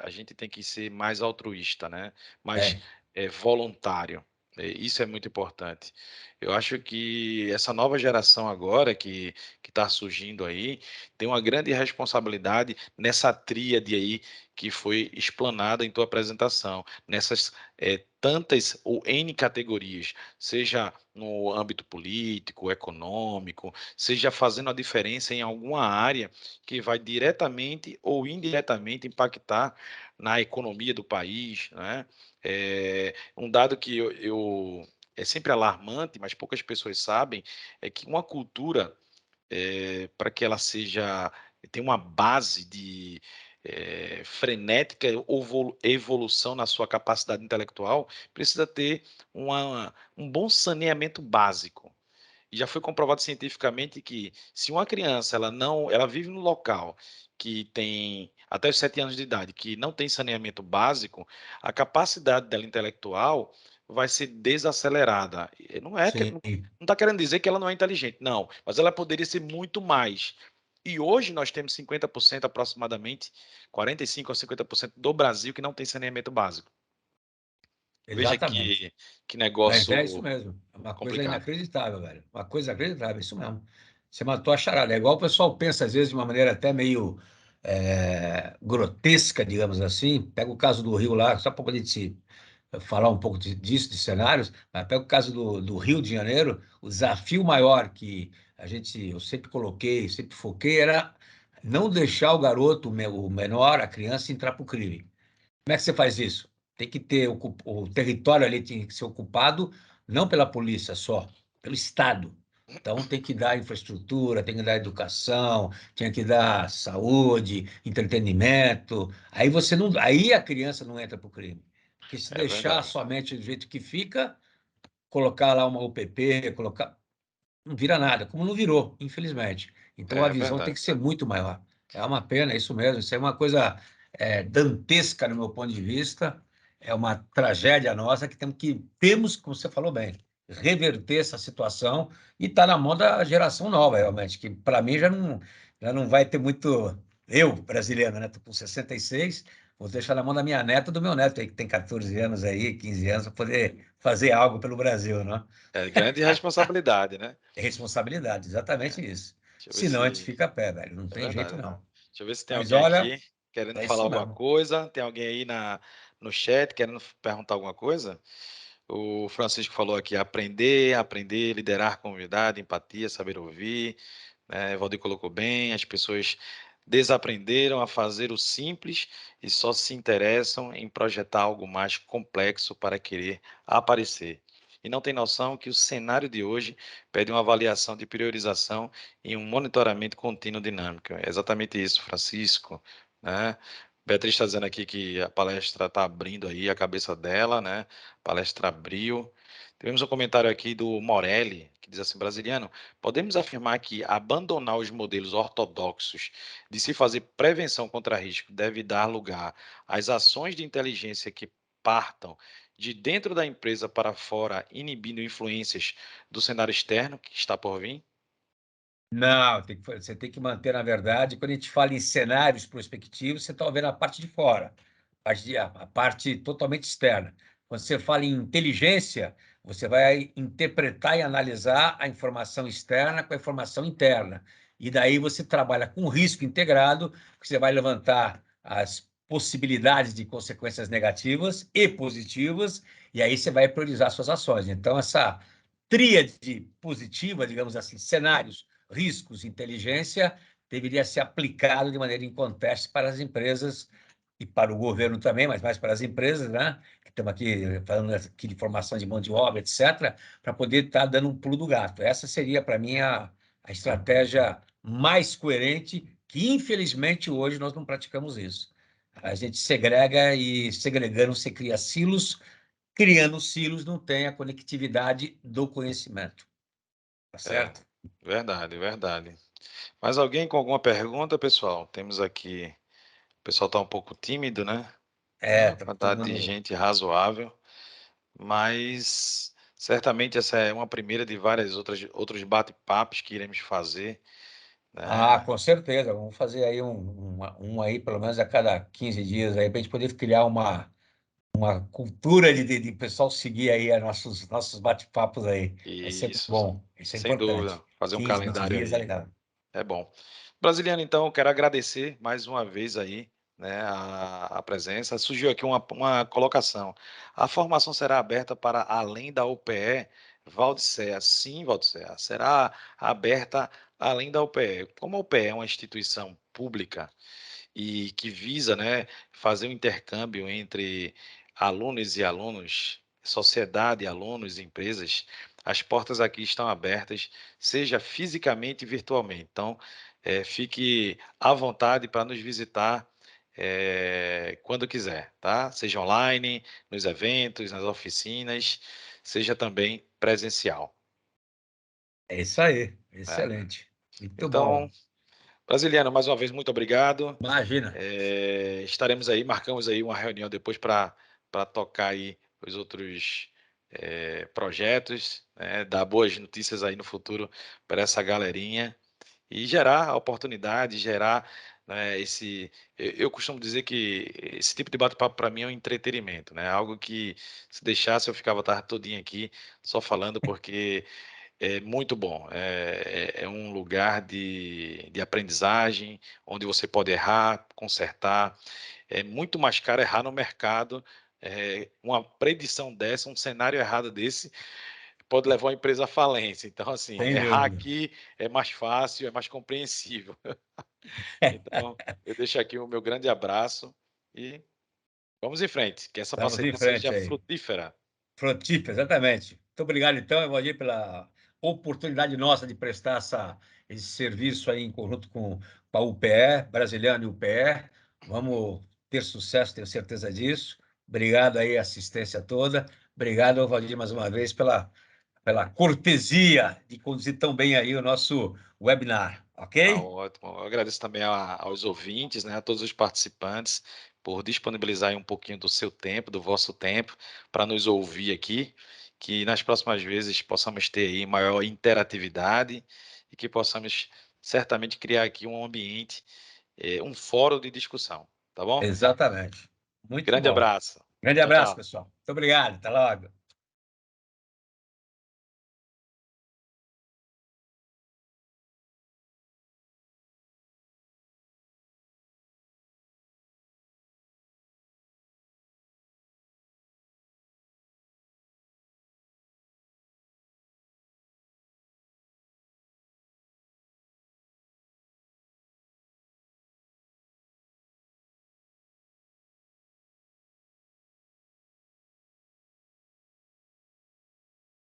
a gente tem que ser mais altruísta, né, mais, É, voluntário, Isso é muito importante. Eu acho que essa nova geração agora que está surgindo aí tem uma grande responsabilidade nessa tríade aí que foi explanada em tua apresentação, nessas tantas ou N categorias, seja no âmbito político, econômico, seja fazendo a diferença em alguma área que vai diretamente ou indiretamente impactar na economia do país, né? Um dado que é sempre alarmante, mas poucas pessoas sabem, é que uma cultura, para que ela seja, tenha uma base de frenética evolução na sua capacidade intelectual, precisa ter um bom saneamento básico. E já foi comprovado cientificamente que se uma criança ela vive num local que tem até os 7 anos de idade, que não tem saneamento básico, a capacidade dela intelectual vai ser desacelerada. E Sim, não está querendo dizer que ela não é inteligente, não, mas ela poderia ser muito mais. E hoje nós temos 50% aproximadamente, 45 a 50% do Brasil que não tem saneamento básico. Veja exatamente. que Mas negócio é isso mesmo. É uma coisa complicado. inacreditável, velho. Uma coisa inacreditável, isso mesmo. Você matou a charada. É igual o pessoal pensa, às vezes, de uma maneira até meio grotesca, digamos assim. Pega o caso do Rio lá, só para poder te falar um pouco disso, de cenários, mas pega o caso do Rio de Janeiro, o desafio maior que eu sempre coloquei, sempre foquei, era não deixar o garoto, o menor, a criança, entrar para o crime. Como é que você faz isso? Tem que ter o território ali tem que ser ocupado não pela polícia só, pelo Estado. Então tem que dar infraestrutura, tem que dar educação, tem que dar saúde, entretenimento. Aí a criança não entra para o crime. Porque se É deixar verdade. somente do jeito que fica, colocar lá uma UPP, colocar não vira nada, como não virou, infelizmente. Então a É visão tem verdade. que ser muito maior. É uma pena, é isso mesmo. Isso é uma coisa dantesca no meu ponto de vista. É uma tragédia nossa que temos, como você falou bem, reverter essa situação e está na mão da geração nova, realmente, que para mim já não vai ter muito. Eu, brasileiro, né? Estou com 66, vou deixar na mão da minha neta e do meu neto, aí, que tem 14 anos aí, 15 anos, para poder fazer algo pelo Brasil, né? É grande responsabilidade, né? É responsabilidade, É. exatamente isso. Deixa eu ver Senão a gente se. fica a pé, velho. Não É tem jeito, verdade. não. Deixa eu ver se tem Mas alguém olha, aqui querendo é falar isso alguma mesmo. coisa. Tem alguém aí no chat querendo perguntar alguma coisa? O Francisco falou aqui: aprender, liderar com humildade, empatia, saber ouvir. Né? Valdir colocou bem: as pessoas desaprenderam a fazer o simples e só se interessam em projetar algo mais complexo para querer aparecer. E não tem noção que o cenário de hoje pede uma avaliação de priorização e um monitoramento contínuo dinâmico. É exatamente isso, Francisco, né? Beatriz está dizendo aqui que a palestra está abrindo aí a cabeça dela, né? A palestra abriu. Tivemos um comentário aqui do Morelli, que diz assim: brasiliano, podemos afirmar que abandonar os modelos ortodoxos de se fazer prevenção contra risco deve dar lugar às ações de inteligência que partam de dentro da empresa para fora, inibindo influências do cenário externo que está por vir? Não, você tem que manter, na verdade, quando a gente fala em cenários prospectivos, você está vendo a parte de fora, a parte totalmente externa. Quando você fala em inteligência, você vai interpretar e analisar a informação externa com a informação interna. E daí você trabalha com risco integrado, que você vai levantar as possibilidades de consequências negativas e positivas, e aí você vai priorizar suas ações. Então, essa tríade positiva, digamos assim, cenários riscos, inteligência, deveria ser aplicado de maneira inconteste para as empresas e para o governo também, mas mais para as empresas, né? Que estamos aqui falando aqui de formação de mão de obra, etc., para poder estar dando um pulo do gato. Essa seria, para mim, a estratégia mais coerente, que infelizmente hoje nós não praticamos isso. A gente segrega e segregando você cria silos, criando silos não tem a conectividade do conhecimento, tá É, certo? verdade, verdade. Mais alguém com alguma pergunta, pessoal? Temos aqui. O pessoal está um pouco tímido, né? É, Uma tá todo quantidade de mundo. gente razoável, mas certamente essa é uma primeira de várias outros bate-papos que iremos fazer, Ah, né? com certeza. Vamos fazer aí um aí, pelo menos a cada 15 dias, aí, para a gente poder criar uma cultura de pessoal seguir aí nossos bate-papos aí. É sempre Isso, bom, isso é sem dúvida. importante. Fazer um 15, 20 calendário dias é aí. legal. É bom. Brasiliano, então, eu quero agradecer mais uma vez aí, né, a presença. Surgiu aqui uma colocação. A formação será aberta para além da UPE Valdecea? Sim, Valdecea. Será aberta além da UPE. Como a UPE é uma instituição pública e que visa, né, fazer um intercâmbio entre alunos e alunos, sociedade, alunos e empresas, as portas aqui estão abertas, seja fisicamente e virtualmente. Então, fique à vontade para nos visitar quando quiser, tá? Seja online, nos eventos, nas oficinas, seja também presencial, É isso aí, né? excelente. Muito Então, bom. Brasiliano, mais uma vez, muito obrigado. Imagina. Estaremos aí, marcamos aí uma reunião depois para tocar aí os outros projetos, né, dar boas notícias aí no futuro para essa galerinha e gerar oportunidade, gerar, né, eu costumo dizer que esse tipo de bate-papo para mim é um entretenimento, né? Algo que se deixasse eu ficava a tarde todinha aqui só falando porque é muito bom. É um lugar de aprendizagem, onde você pode errar, consertar. É muito mais caro errar no mercado. Uma predição dessa, um cenário errado desse, pode levar uma empresa à falência. Então, assim, Sem errar dúvida. aqui é mais fácil, é mais compreensível. Então, eu deixo aqui o meu grande abraço e vamos em frente, que essa Vamos em parceria seja frente aí. frutífera. Frutífero, exatamente. Muito obrigado, então, Evaldir, pela oportunidade nossa de prestar esse serviço aí em conjunto com a UPE, Brasiliana e UPE. Vamos ter sucesso, tenho certeza disso. Obrigado aí, a assistência toda. Obrigado, Evaldir, mais uma vez, pela cortesia de conduzir tão bem aí o nosso webinar, Tá ok? ótimo. Eu agradeço também aos ouvintes, né, a todos os participantes, por disponibilizar aí um pouquinho do seu tempo, do vosso tempo, para nos ouvir aqui, que nas próximas vezes possamos ter aí maior interatividade e que possamos certamente criar aqui um ambiente, um fórum de discussão, tá bom? Exatamente. Muito Grande bom. abraço. Grande Tchau, abraço, tchau. pessoal. Muito obrigado. Até logo.